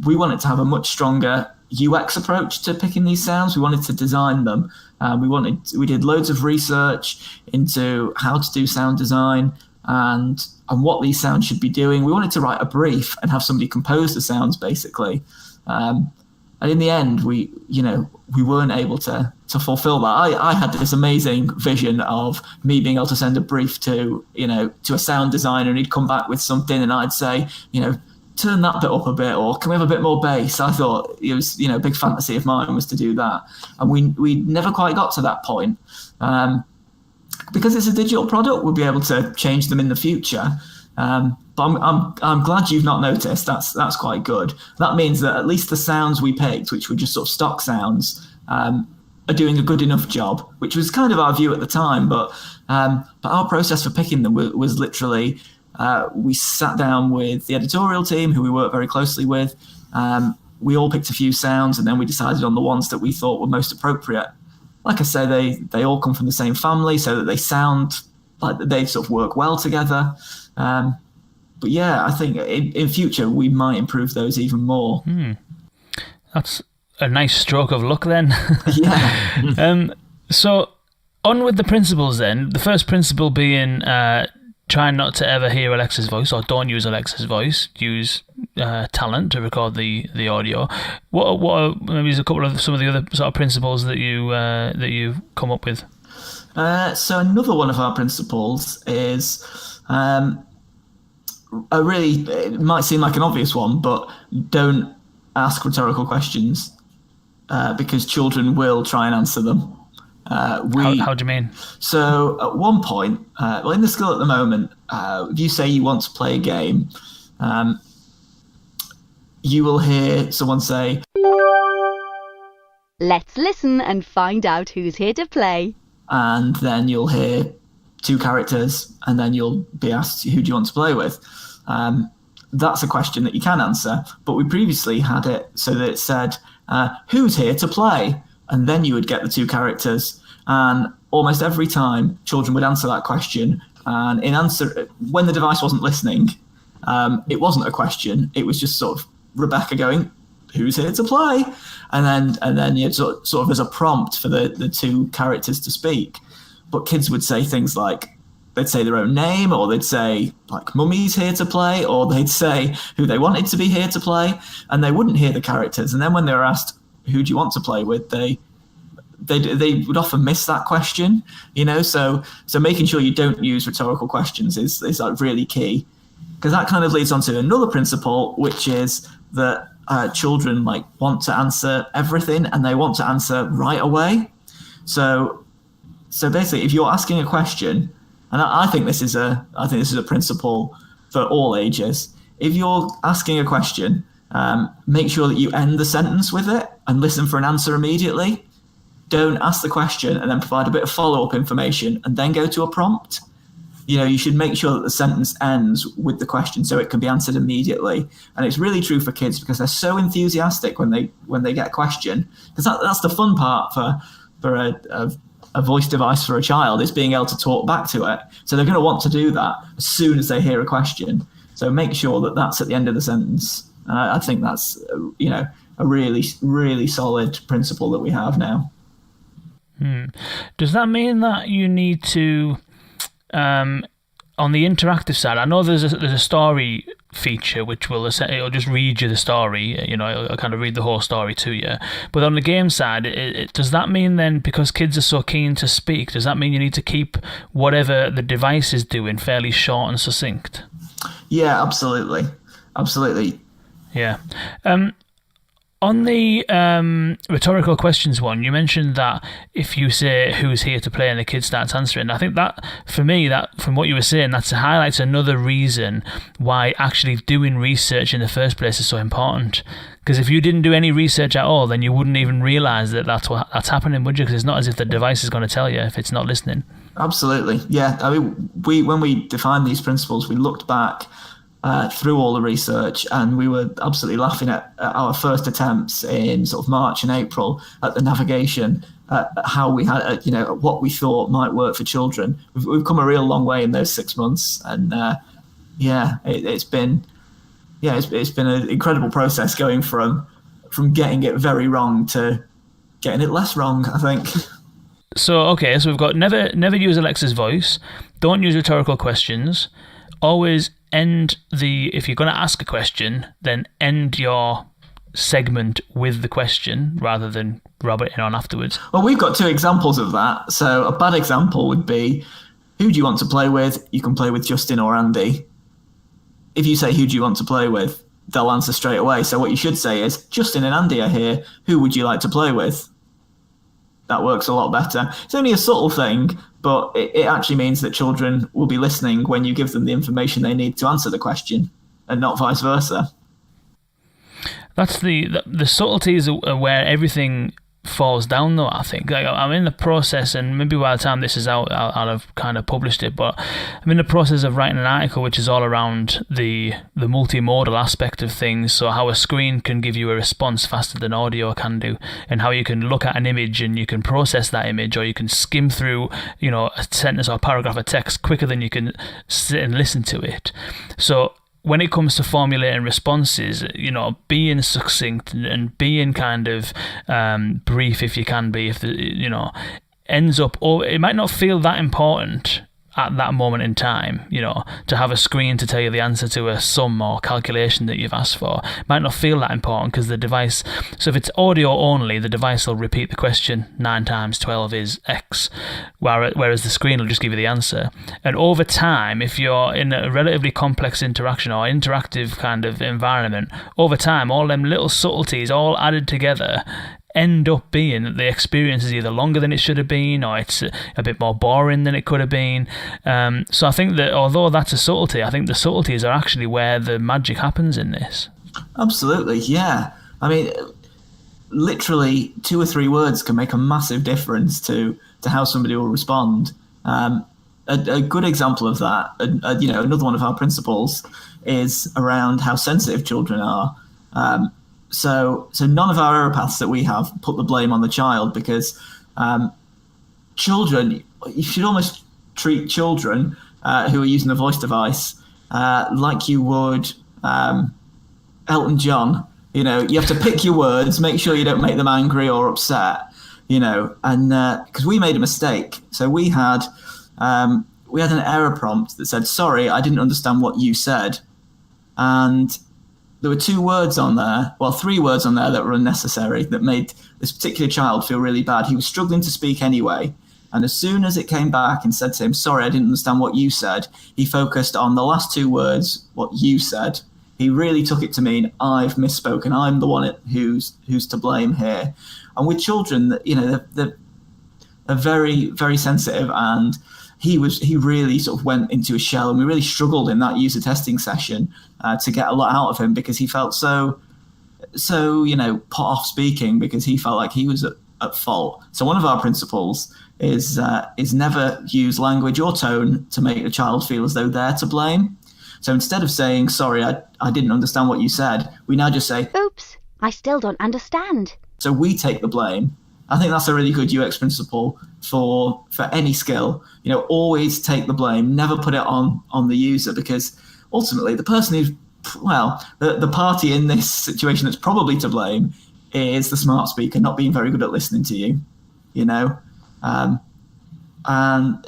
We wanted to have a much stronger UX approach to picking these sounds. We wanted to design them. We did loads of research into how to do sound design and what these sounds should be doing. We wanted to write a brief and have somebody compose the sounds, basically. And in the end, we weren't able to fulfill that. I had this amazing vision of me being able to send a brief to a sound designer, and he'd come back with something, and I'd say, turn that bit up a bit, or can we have a bit more bass? I thought it was, a big fantasy of mine was to do that. And we never quite got to that point. Because it's a digital product, we'll be able to change them in the future. But I'm glad you've not noticed. That's quite good. That means that at least the sounds we picked, which were just sort of stock sounds, are doing a good enough job, which was kind of our view at the time. But our process for picking them was literally, we sat down with the editorial team, who we work very closely with. We all picked a few sounds, and then we decided on the ones that we thought were most appropriate. Like I say, they all come from the same family, so that they sound like they sort of work well together. But yeah, I think in future we might improve those even more. That's a nice stroke of luck then. Yeah. So on with the principles then. The first principle being try not to ever hear Alexa's voice, or don't use Alexa's voice. Use talent to record the audio. What are maybe a couple of some of the other sort of principles that you've come up with? So another one of our principles is it might seem like an obvious one, but don't ask rhetorical questions because children will try and answer them. How do you mean? So at one point, in the school at the moment, if you say you want to play a game, you will hear someone say, Let's listen and find out who's here to play. And then you'll hear two characters, and then you'll be asked, who do you want to play with? That's a question that you can answer, but we previously had it so that it said, who's here to play? And then you would get the two characters. And almost every time, children would answer that question. And when the device wasn't listening, it wasn't a question. It was just sort of Rebecca going, who's here to play? And then you sort of as a prompt for the two characters to speak. But kids would say things like, they'd say their own name, or they'd say like mummy's here to play, or they'd say who they wanted to be here to play, and they wouldn't hear the characters. And then when they were asked, who do you want to play with, they would often miss that question, so making sure you don't use rhetorical questions is like really key, because that kind of leads on to another principle, which is that children like want to answer everything, and they want to answer right away. So basically, if you're asking a question, and I think this is a principle for all ages. If you're asking a question, make sure that you end the sentence with it and listen for an answer immediately. Don't ask the question and then provide a bit of follow-up information and then go to a prompt. You should make sure that the sentence ends with the question so it can be answered immediately. And it's really true for kids because they're so enthusiastic when they get a question. Because that's the fun part for a voice device for a child, is being able to talk back to it. So they're going to want to do that as soon as they hear a question. So make sure that that's at the end of the sentence. And I think that's a really, really solid principle that we have now. Does that mean that you need to, on the interactive side, I know there's a story feature which it'll just read you the story, it'll kind of read the whole story to you. But on the game side, does that mean then, because kids are so keen to speak, does that mean you need to keep whatever the device is doing fairly short and succinct? Yeah, absolutely. Yeah. On the rhetorical questions one, you mentioned that if you say who's here to play and the kid starts answering, I think that, for me, that from what you were saying, that highlights another reason why actually doing research in the first place is so important. Because if you didn't do any research at all, then you wouldn't even realise that that's happening, would you? Because it's not as if the device is going to tell you if it's not listening. Absolutely, yeah. I mean, when we defined these principles, we looked back through all the research, and we were absolutely laughing at our first attempts in sort of March and April at the navigation, how we had, what we thought might work for children. We've come a real long way in those 6 months, and it's been an incredible process going from getting it very wrong to getting it less wrong, I think. So we've got never use Alexa's voice, don't use rhetorical questions, always if you're going to ask a question, then end your segment with the question rather than rub it in on afterwards. Well, we've got two examples of that. So a bad example would be, who do you want to play with? You can play with Justin or Andy. If you say, who do you want to play with? They'll answer straight away. So what you should say is, Justin and Andy are here. Who would you like to play with? That works a lot better. It's only a subtle thing, but it actually means that children will be listening when you give them the information they need to answer the question, and not vice versa. That's the subtleties are where everything falls down though. I think I'm in the process, and maybe by the time this is out I'll have kind of published it, but I'm in the process of writing an article which is all around the multimodal aspect of things. So how a screen can give you a response faster than audio can do, and how you can look at an image and you can process that image, or you can skim through a sentence or a paragraph of text quicker than you can sit and listen to it. So when it comes to formulating responses, being succinct and being kind of brief, if you can be, ends up, or it might not feel that important at that moment in time, to have a screen to tell you the answer to a sum or calculation that you've asked for. It might not feel that important because the device, so if it's audio only, the device will repeat the question 9 times 12 is X, whereas the screen will just give you the answer. And over time, if you're in a relatively complex interaction or interactive kind of environment, over time, all them little subtleties all added together end up being that the experience is either longer than it should have been, or it's a bit more boring than it could have been. So I think that although that's a subtlety, I think the subtleties are actually where the magic happens in this. Absolutely, yeah. I mean, literally 2 or 3 words can make a massive difference to how somebody will respond. A good example of that, another one of our principles is around how sensitive children are. So none of our aeropaths that we have put the blame on the child, because children, you should almost treat children who are using a voice device like you would Elton John. You have to pick your words, make sure you don't make them angry or upset, and because we made a mistake. So we had an error prompt that said, "Sorry, I didn't understand what you said." And there were 2 words on there, 3 words on there that were unnecessary, that made this particular child feel really bad. He was struggling to speak anyway. And as soon as it came back and said to him, "Sorry, I didn't understand what you said," he focused on the last 2 words, what you said. He really took it to mean, I've misspoken. I'm the one who's to blame here. And with children, they're very, very sensitive, and he really sort of went into a shell, and we really struggled in that user testing session to get a lot out of him, because he felt so put off speaking, because he felt like he was at fault. So one of our principles is never use language or tone to make the child feel as though they're to blame. So instead of saying, "Sorry, I didn't understand what you said," we now just say, "Oops, I still don't understand." So we take the blame. I think that's a really good UX principle for any skill. Always take the blame, never put it on the user, because ultimately the person who's, the party in this situation that's probably to blame is the smart speaker not being very good at listening to you, and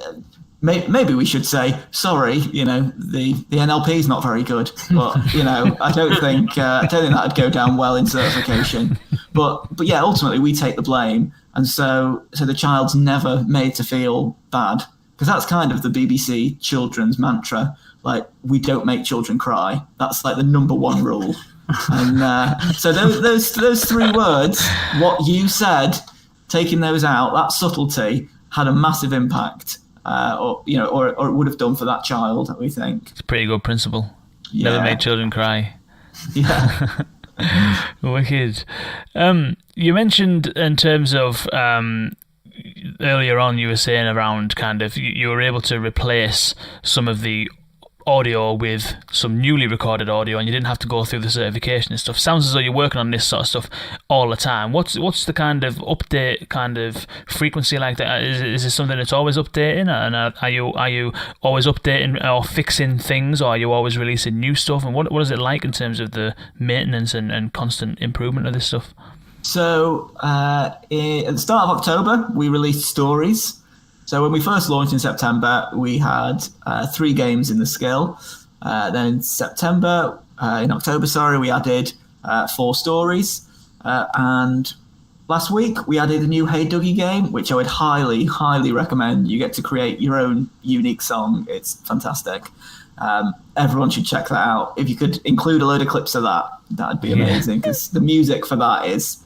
maybe we should say, "Sorry, the NLP is not very good," but I don't think that'd go down well in certification. But yeah, ultimately we take the blame, and so the child's never made to feel bad, because that's kind of the BBC children's mantra. Like, we don't make children cry. That's like the number 1 rule. And so those 3 words, what you said, taking those out, that subtlety had a massive impact. Or it would have done for that child, we think. It's a pretty good principle. Yeah. Never make children cry. Yeah. Wicked. You mentioned in terms of earlier on, you were saying around kind of you were able to replace some of the audio with some newly recorded audio, and you didn't have to go through the certification and stuff. Sounds as though you're working on this sort of stuff all the time. What's the kind of update kind of frequency like that? Is this something that's always updating, and are you always updating or fixing things, or are you always releasing new stuff? And what is it like in terms of the maintenance and constant improvement of this stuff? So at the start of October, we released stories. So when we first launched in September, we had 3 games in the skill. Then in October, we added 4 stories. And last week, we added a new Hey Dougie game, which I would highly, highly recommend. You get to create your own unique song. It's fantastic. Everyone should check that out. If you could include a load of clips of that, that'd be amazing, because the music for that is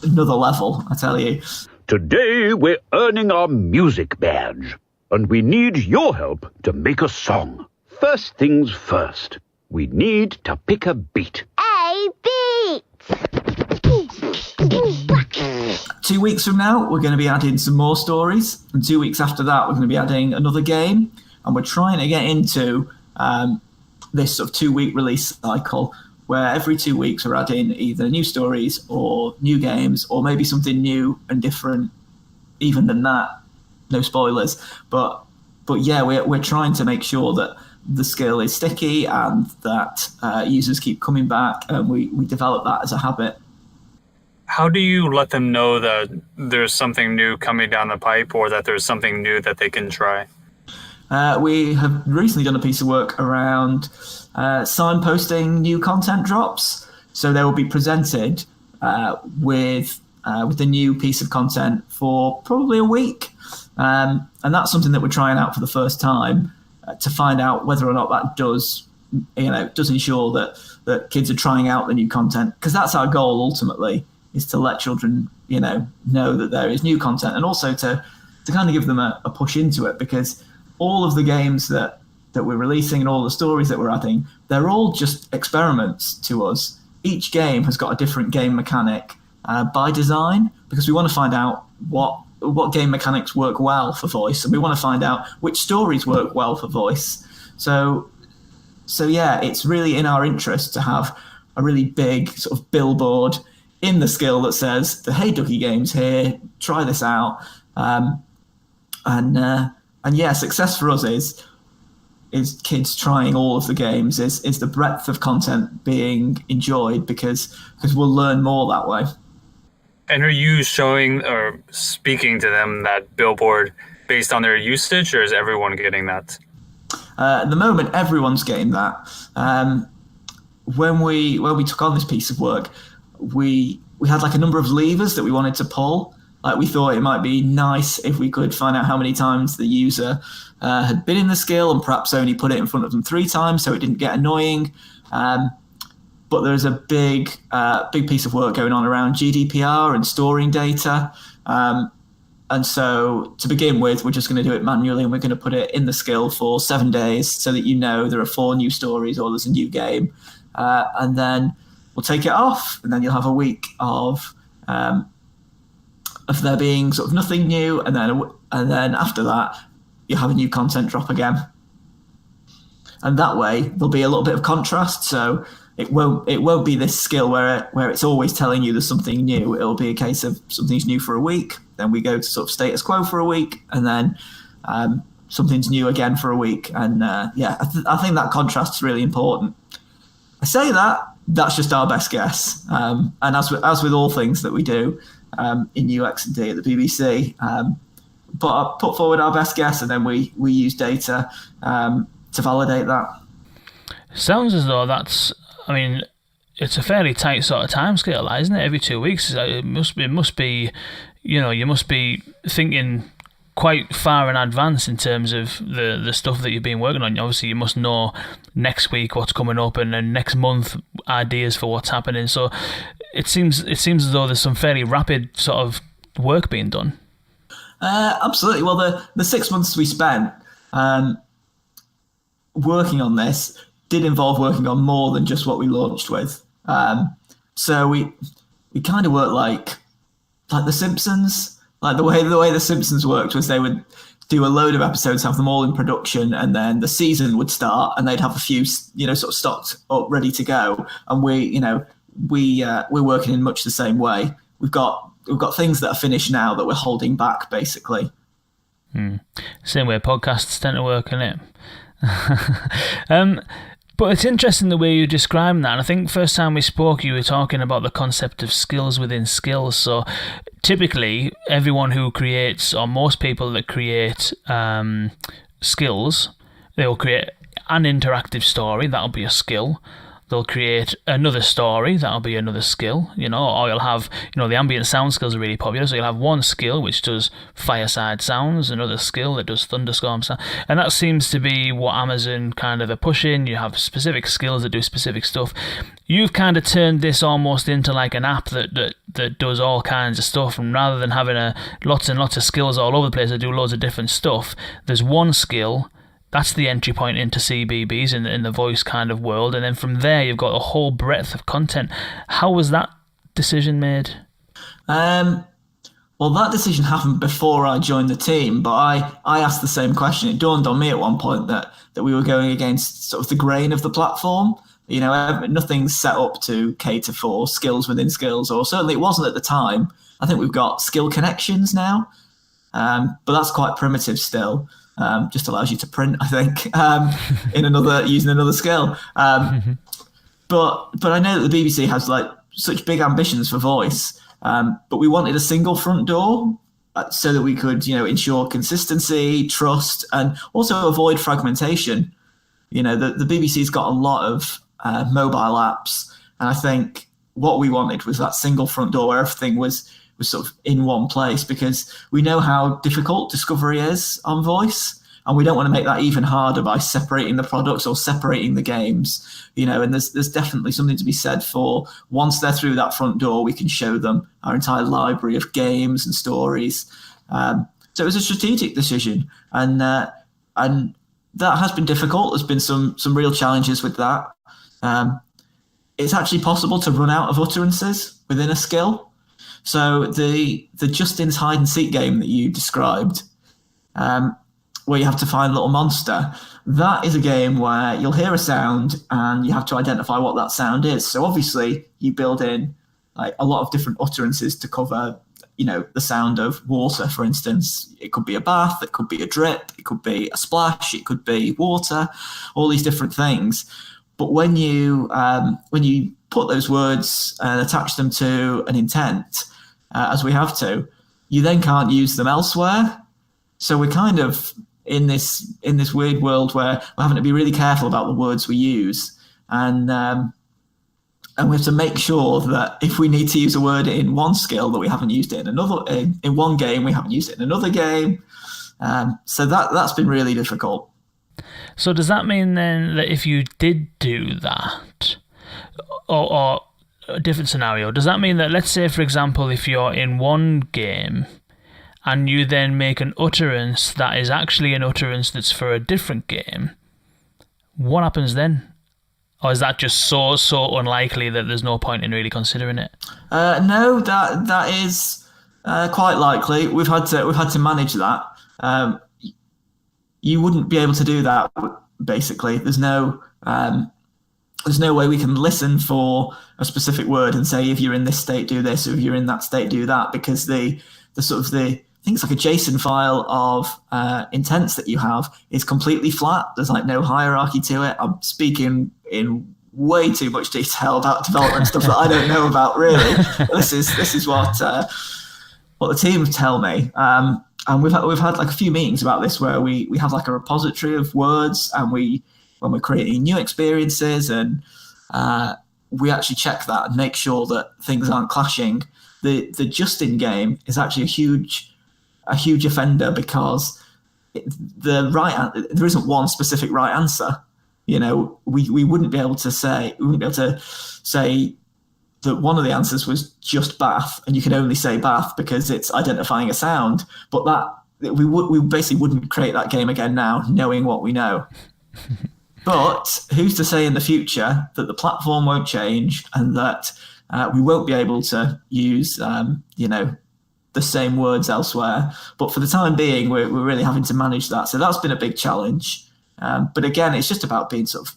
another level, I tell you. Today we're earning our music badge, and we need your help to make a song. First things first, we need to pick a beat. A beat! 2 weeks from now, we're going to be adding some more stories. And 2 weeks after that, we're going to be adding another game. And we're trying to get into this sort of 2-week release cycle where every 2 weeks we're adding either new stories or new games or maybe something new and different even than that. No spoilers. But yeah, we're trying to make sure that the skill is sticky and that users keep coming back, and we develop that as a habit. How do you let them know that there's something new coming down the pipe or that there's something new that they can try? We have recently done a piece of work around signposting new content drops. So they will be presented with the new piece of content for probably a week. And that's something that we're trying out for the first time to find out whether or not that does ensure that kids are trying out the new content, because that's our goal ultimately, is to let children know that there is new content, and also to kind of give them a push into it, because all of the games that we're releasing and all the stories that we're adding, they're all just experiments to us. Each game has got a different game mechanic by design, because we want to find out what game mechanics work well for voice, and we want to find out which stories work well for voice. So yeah, it's really in our interest to have a really big sort of billboard in the skill that says the Hey Ducky game's here, try this out. And yeah, success for us is kids trying all of the games, is the breadth of content being enjoyed, because we'll learn more that way. And are you showing or speaking to them that billboard based on their usage, or is everyone getting that? At the moment, everyone's getting that. When we took on this piece of work, we had like a number of levers that we wanted to pull. Like, we thought it might be nice if we could find out how many times the user had been in the skill, and perhaps only put it in front of them 3 times so it didn't get annoying. But there's a big piece of work going on around GDPR and storing data. And so to begin with, we're just going to do it manually, and we're going to put it in the skill for 7 days so that there are 4 new stories or there's a new game. And then we'll take it off, and then you'll have a week of there being sort of nothing new, and then after that, you'll have a new content drop again. And that way, there'll be a little bit of contrast. So it won't be this skill where it's always telling you there's something new. It'll be a case of something's new for a week, then we go to sort of status quo for a week, and then something's new again for a week. And I think that contrast is really important. I say that's just our best guess. And as with all things that we do in UX and D at the BBC, put forward our best guess, and then we use data to validate that. Sounds as though it's a fairly tight sort of timescale, isn't it? Every 2 weeks, it must be, you must be thinking quite far in advance in terms of the stuff that you've been working on. Obviously, you must know next week what's coming up, and then next month ideas for what's happening. So it seems as though there's some fairly rapid sort of work being done. Absolutely. Well, the 6 months we spent working on this did involve working on more than just what we launched with. So we kind of worked like The Simpsons. Like the way The Simpsons worked was they would do a load of episodes, have them all in production, and then the season would start, and they'd have a few, sort of stocked up, ready to go. And we're working in much the same way. We've got things that are finished now that we're holding back, basically. Same way podcasts tend to work, isn't it? But it's interesting the way you're describing that. And I think first time we spoke, you were talking about the concept of skills within skills. So typically, everyone who creates, or most people that create skills, they will create an interactive story. That'll be a skill. They'll create another story, that'll be another skill, or you'll have, the ambient sound skills are really popular, so you'll have one skill which does fireside sounds, another skill that does thunderstorm sound, and that seems to be what Amazon kind of are pushing. You have specific skills that do specific stuff. You've kind of turned this almost into like an app that does all kinds of stuff, and rather than having lots and lots of skills all over the place that do loads of different stuff, there's one skill. That's the entry point into CBBS in the voice kind of world. And then from there, you've got a whole breadth of content. How was that decision made? Well, that decision happened before I joined the team, but I asked the same question. It dawned on me at one point that we were going against sort of the grain of the platform. You know, nothing's set up to cater for skills within skills, or certainly it wasn't at the time. I think we've got skill connections now, but that's quite primitive still. Just allows you to print, I think, using another skill. But I know that the BBC has like such big ambitions for voice, but we wanted a single front door so that we could, ensure consistency, trust, and also avoid fragmentation. You know, the BBC's got a lot of mobile apps, and I think what we wanted was that single front door where everything was sort of in one place, because we know how difficult discovery is on voice, and we don't want to make that even harder by separating the products or separating the games. And there's definitely something to be said for once they're through that front door, we can show them our entire library of games and stories. So it was a strategic decision, and that has been difficult. There's been some real challenges with that. It's actually possible to run out of utterances within a skill. So the Justin's hide and seek game that you described, where you have to find a little monster, that is a game where you'll hear a sound and you have to identify what that sound is. So obviously you build in like a lot of different utterances to cover, the sound of water, for instance. It could be a bath, it could be a drip, it could be a splash, it could be water, all these different things. But when you put those words and attach them to an intent, as we have to, you then can't use them elsewhere. So we're kind of in this weird world where we're having to be really careful about the words we use, and we have to make sure that if we need to use a word in one skill, that we haven't used it in another. In one game, we haven't used it in another game. So that's been really difficult. So does that mean then that if you did do that, or a different scenario, does that mean that, let's say, for example, if you're in one game and you then make an utterance that is actually an utterance that's for a different game, what happens then? Or is that just so unlikely that there's no point in really considering it? No, that is quite likely. We've had to manage that. You wouldn't be able to do that. Basically, there's no way we can listen for a specific word and say, if you're in this state, do this, or if you're in that state, do that, because the I think it's like a JSON file of intents that you have is completely flat. There's like no hierarchy to it. I'm speaking in way too much detail about development stuff that I don't know about really. This is what the team tell me. And we've had like a few meetings about this where we have like a repository of words, and when we're creating new experiences, and we actually check that and make sure that things aren't clashing. The Justin game is actually a huge offender, because there isn't one specific right answer. We wouldn't be able to say that one of the answers was just bath, and you can only say bath because it's identifying a sound. But that we basically wouldn't create that game again now, knowing what we know. But who's to say in the future that the platform won't change and that we won't be able to use the same words elsewhere? But for the time being, we're really having to manage that. So that's been a big challenge. But again, it's just about being sort of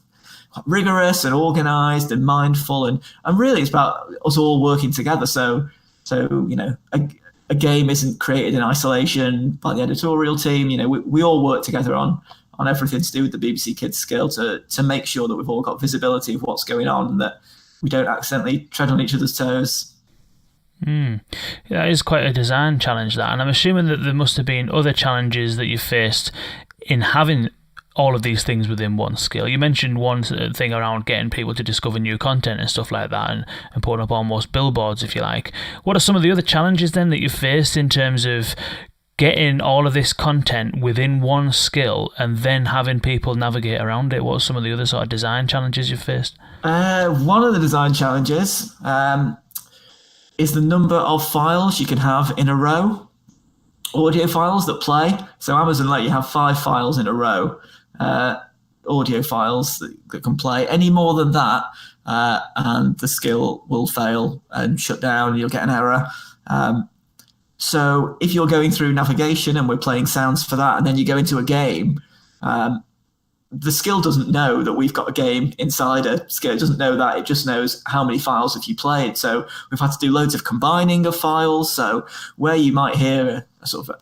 rigorous and organized and mindful, and really it's about us all working together. So a game isn't created in isolation by the editorial team. We all work together on everything to do with the BBC Kids skill to make sure that we've all got visibility of what's going on, and that we don't accidentally tread on each other's toes. That is quite a design challenge, that. And I'm assuming that there must have been other challenges that you faced in having all of these things within one skill. You mentioned one thing around getting people to discover new content and stuff like that, and putting up almost billboards, if you like. What are some of the other challenges then that you faced in terms of getting all of this content within one skill and then having people navigate around it? What are some of the other sort of design challenges you've faced? One of the design challenges is the number of files you can have in a row, audio files that play. So Amazon let you have 5 files in a row, audio files that can play. Any more than that, and the skill will fail and shut down, you'll get an error. So if you're going through navigation and we're playing sounds for that, and then you go into a game, the skill doesn't know that we've got a game inside a skill. It doesn't know that. It just knows how many files have you played. So we've had to do loads of combining of files. So where you might hear a sort of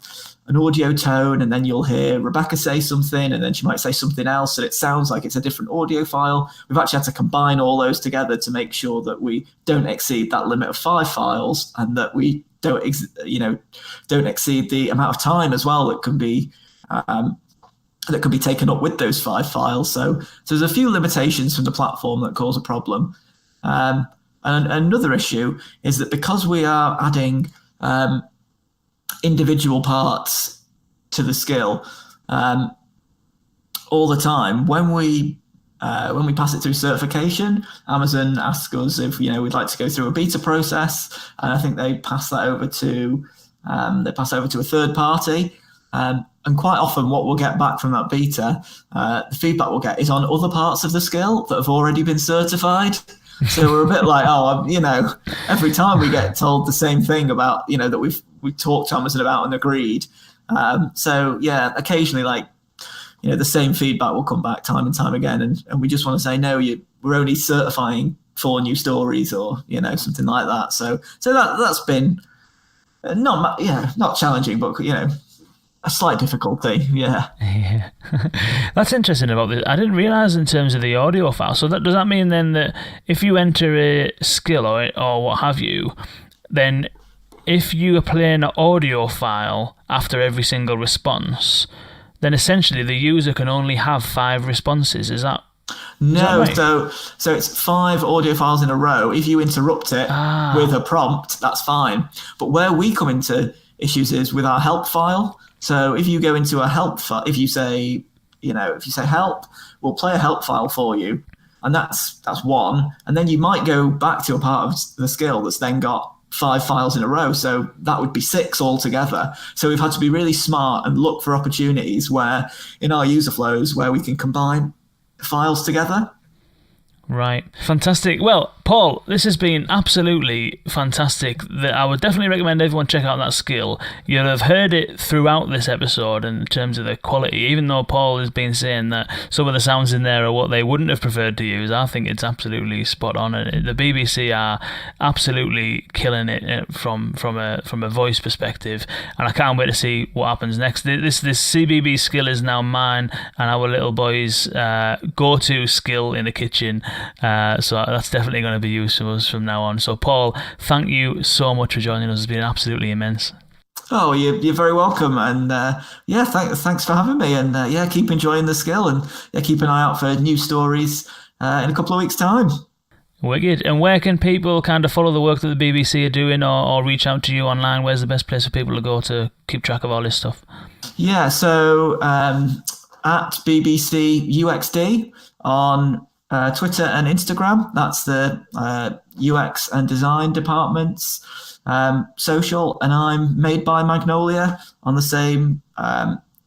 an audio tone, and then you'll hear Rebecca say something, and then she might say something else, and it sounds like it's a different audio file. We've actually had to combine all those together to make sure that we don't exceed that limit of 5 files, and that we don't exceed the amount of time as well that can be taken up with those 5 files. So there's a few limitations from the platform that cause a problem. And another issue is that because we are adding individual parts to the skill all the time, when we pass it through certification, Amazon asks us if we'd like to go through a beta process, and I think they pass that over to a third party. And quite often what we'll get back from that beta, the feedback we'll get is on other parts of the skill that have already been certified. So we're a bit like, every time we get told the same thing about, that we've talked to Amazon about and agreed. So yeah, occasionally the same feedback will come back time and time again. And we just want to say, no, we're only certifying 4 new stories or, something like that. So that's been not challenging, but, a slight difficulty, yeah. Yeah. That's interesting about this. I didn't realise in terms of the audio file. So does that mean then that if you enter a skill or what have you, then if you are playing an audio file after every single response, then essentially the user can only have 5 responses. Is that No, right? so it's 5 audio files in a row. If you interrupt it with a prompt, that's fine. But where we come into issues is with our help file. So if you go into a help file, if you say help, we'll play a help file for you, and that's 1. And then you might go back to a part of the skill that's then got 5 files in a row. So that would be 6 altogether. So we've had to be really smart and look for opportunities where in our user flows where we can combine files together. Right. Fantastic. Well, Paul, this has been absolutely fantastic. I would definitely recommend everyone check out that skill. You'll have heard it throughout this episode in terms of the quality, even though Paul has been saying that some of the sounds in there are what they wouldn't have preferred to use. I think it's absolutely spot on. And the BBC are absolutely killing it from a voice perspective. And I can't wait to see what happens next. This CBB skill is now mine and our little boy's go-to skill in the kitchen. So that's definitely going to be used to us from now on. So Paul, thank you so much for joining us. It's been absolutely immense. Oh, you're very welcome, and thanks for having me, and keep enjoying the skill, and keep an eye out for new stories in a couple of weeks' time. Wicked. And where can people kind of follow the work that the BBC are doing, or reach out to you online? Where's the best place for people to go to keep track of all this stuff? Yeah, so at BBC UXD on Twitter and Instagram. That's the UX and design department's social, and I'm Made by Magnolia on the same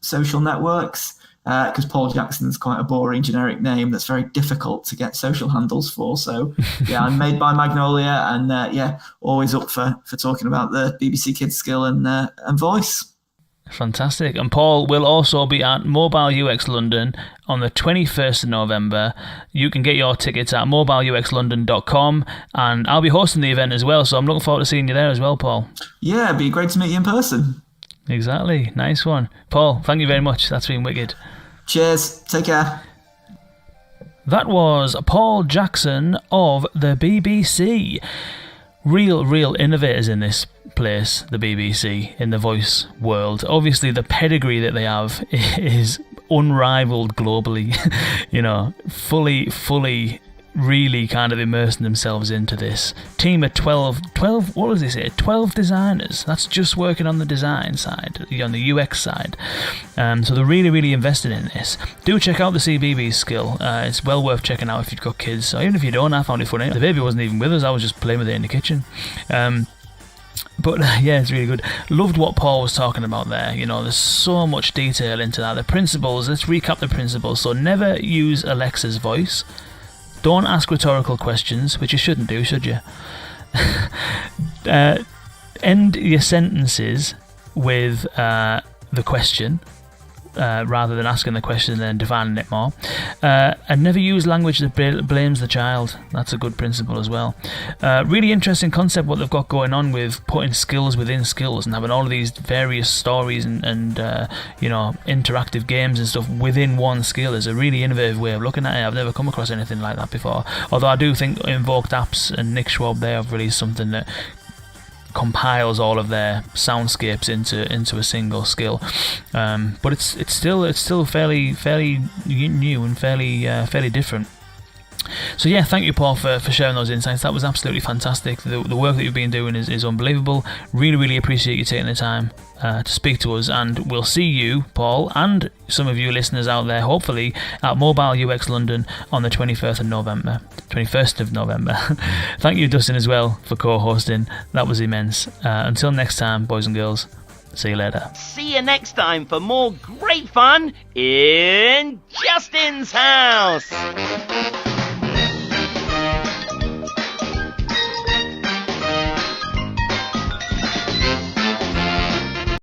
social networks, because Paul Jackson's quite a boring generic name that's very difficult to get social handles for. So yeah, I'm Made by Magnolia, and always up for talking about the BBC Kids skill and voice. Fantastic. And Paul will also be at Mobile UX London on the 21st of November. You can get your tickets at mobileuxlondon.com, and I'll be hosting the event as well, so I'm looking forward to seeing you there as well, Paul. Yeah, it'd be great to meet you in person. Exactly. Nice one. Paul, thank you very much. That's been wicked. Cheers. Take care. That was Paul Jackson of the BBC. Real innovators in this place, the BBC, in the voice world. Obviously, the pedigree that they have is unrivaled globally. Fully really kind of immersing themselves into this. Team of 12, what does he say? 12 designers. That's just working on the design side, on the UX side. So they're really invested in this. Do check out the CBB skill. It's well worth checking out if you've got kids. Or even if you don't, I found it funny. The baby wasn't even with us. I was just playing with it in the kitchen. But yeah, it's really good. Loved what Paul was talking about there. There's so much detail into that. The principles, let's recap the principles. So never use Alexa's voice. Don't ask rhetorical questions, which you shouldn't do, should you? end your sentences with the question, rather than asking the question and then defining it more. And never use language that blames the child. That's a good principle as well. Really interesting concept what they've got going on with putting skills within skills and having all of these various stories and you know, interactive games and stuff within one skill is a really innovative way of looking at it. I've never come across anything like that before. Although I do think Invoked Apps and Nick Schwab, they have released something that compiles all of their soundscapes into a single skill, but it's still fairly new and fairly different. So yeah, thank you, Paul, for sharing those insights. That was absolutely fantastic. The work that you've been doing is unbelievable. Really appreciate you taking the time to speak to us, and we'll see you, Paul, and some of you listeners out there, hopefully, at Mobile UX London on the 21st of November. Thank you, Dustin, as well, for co-hosting. That was immense. Until next time, boys and girls, see you later. See you next time for more great fun in Justin's house.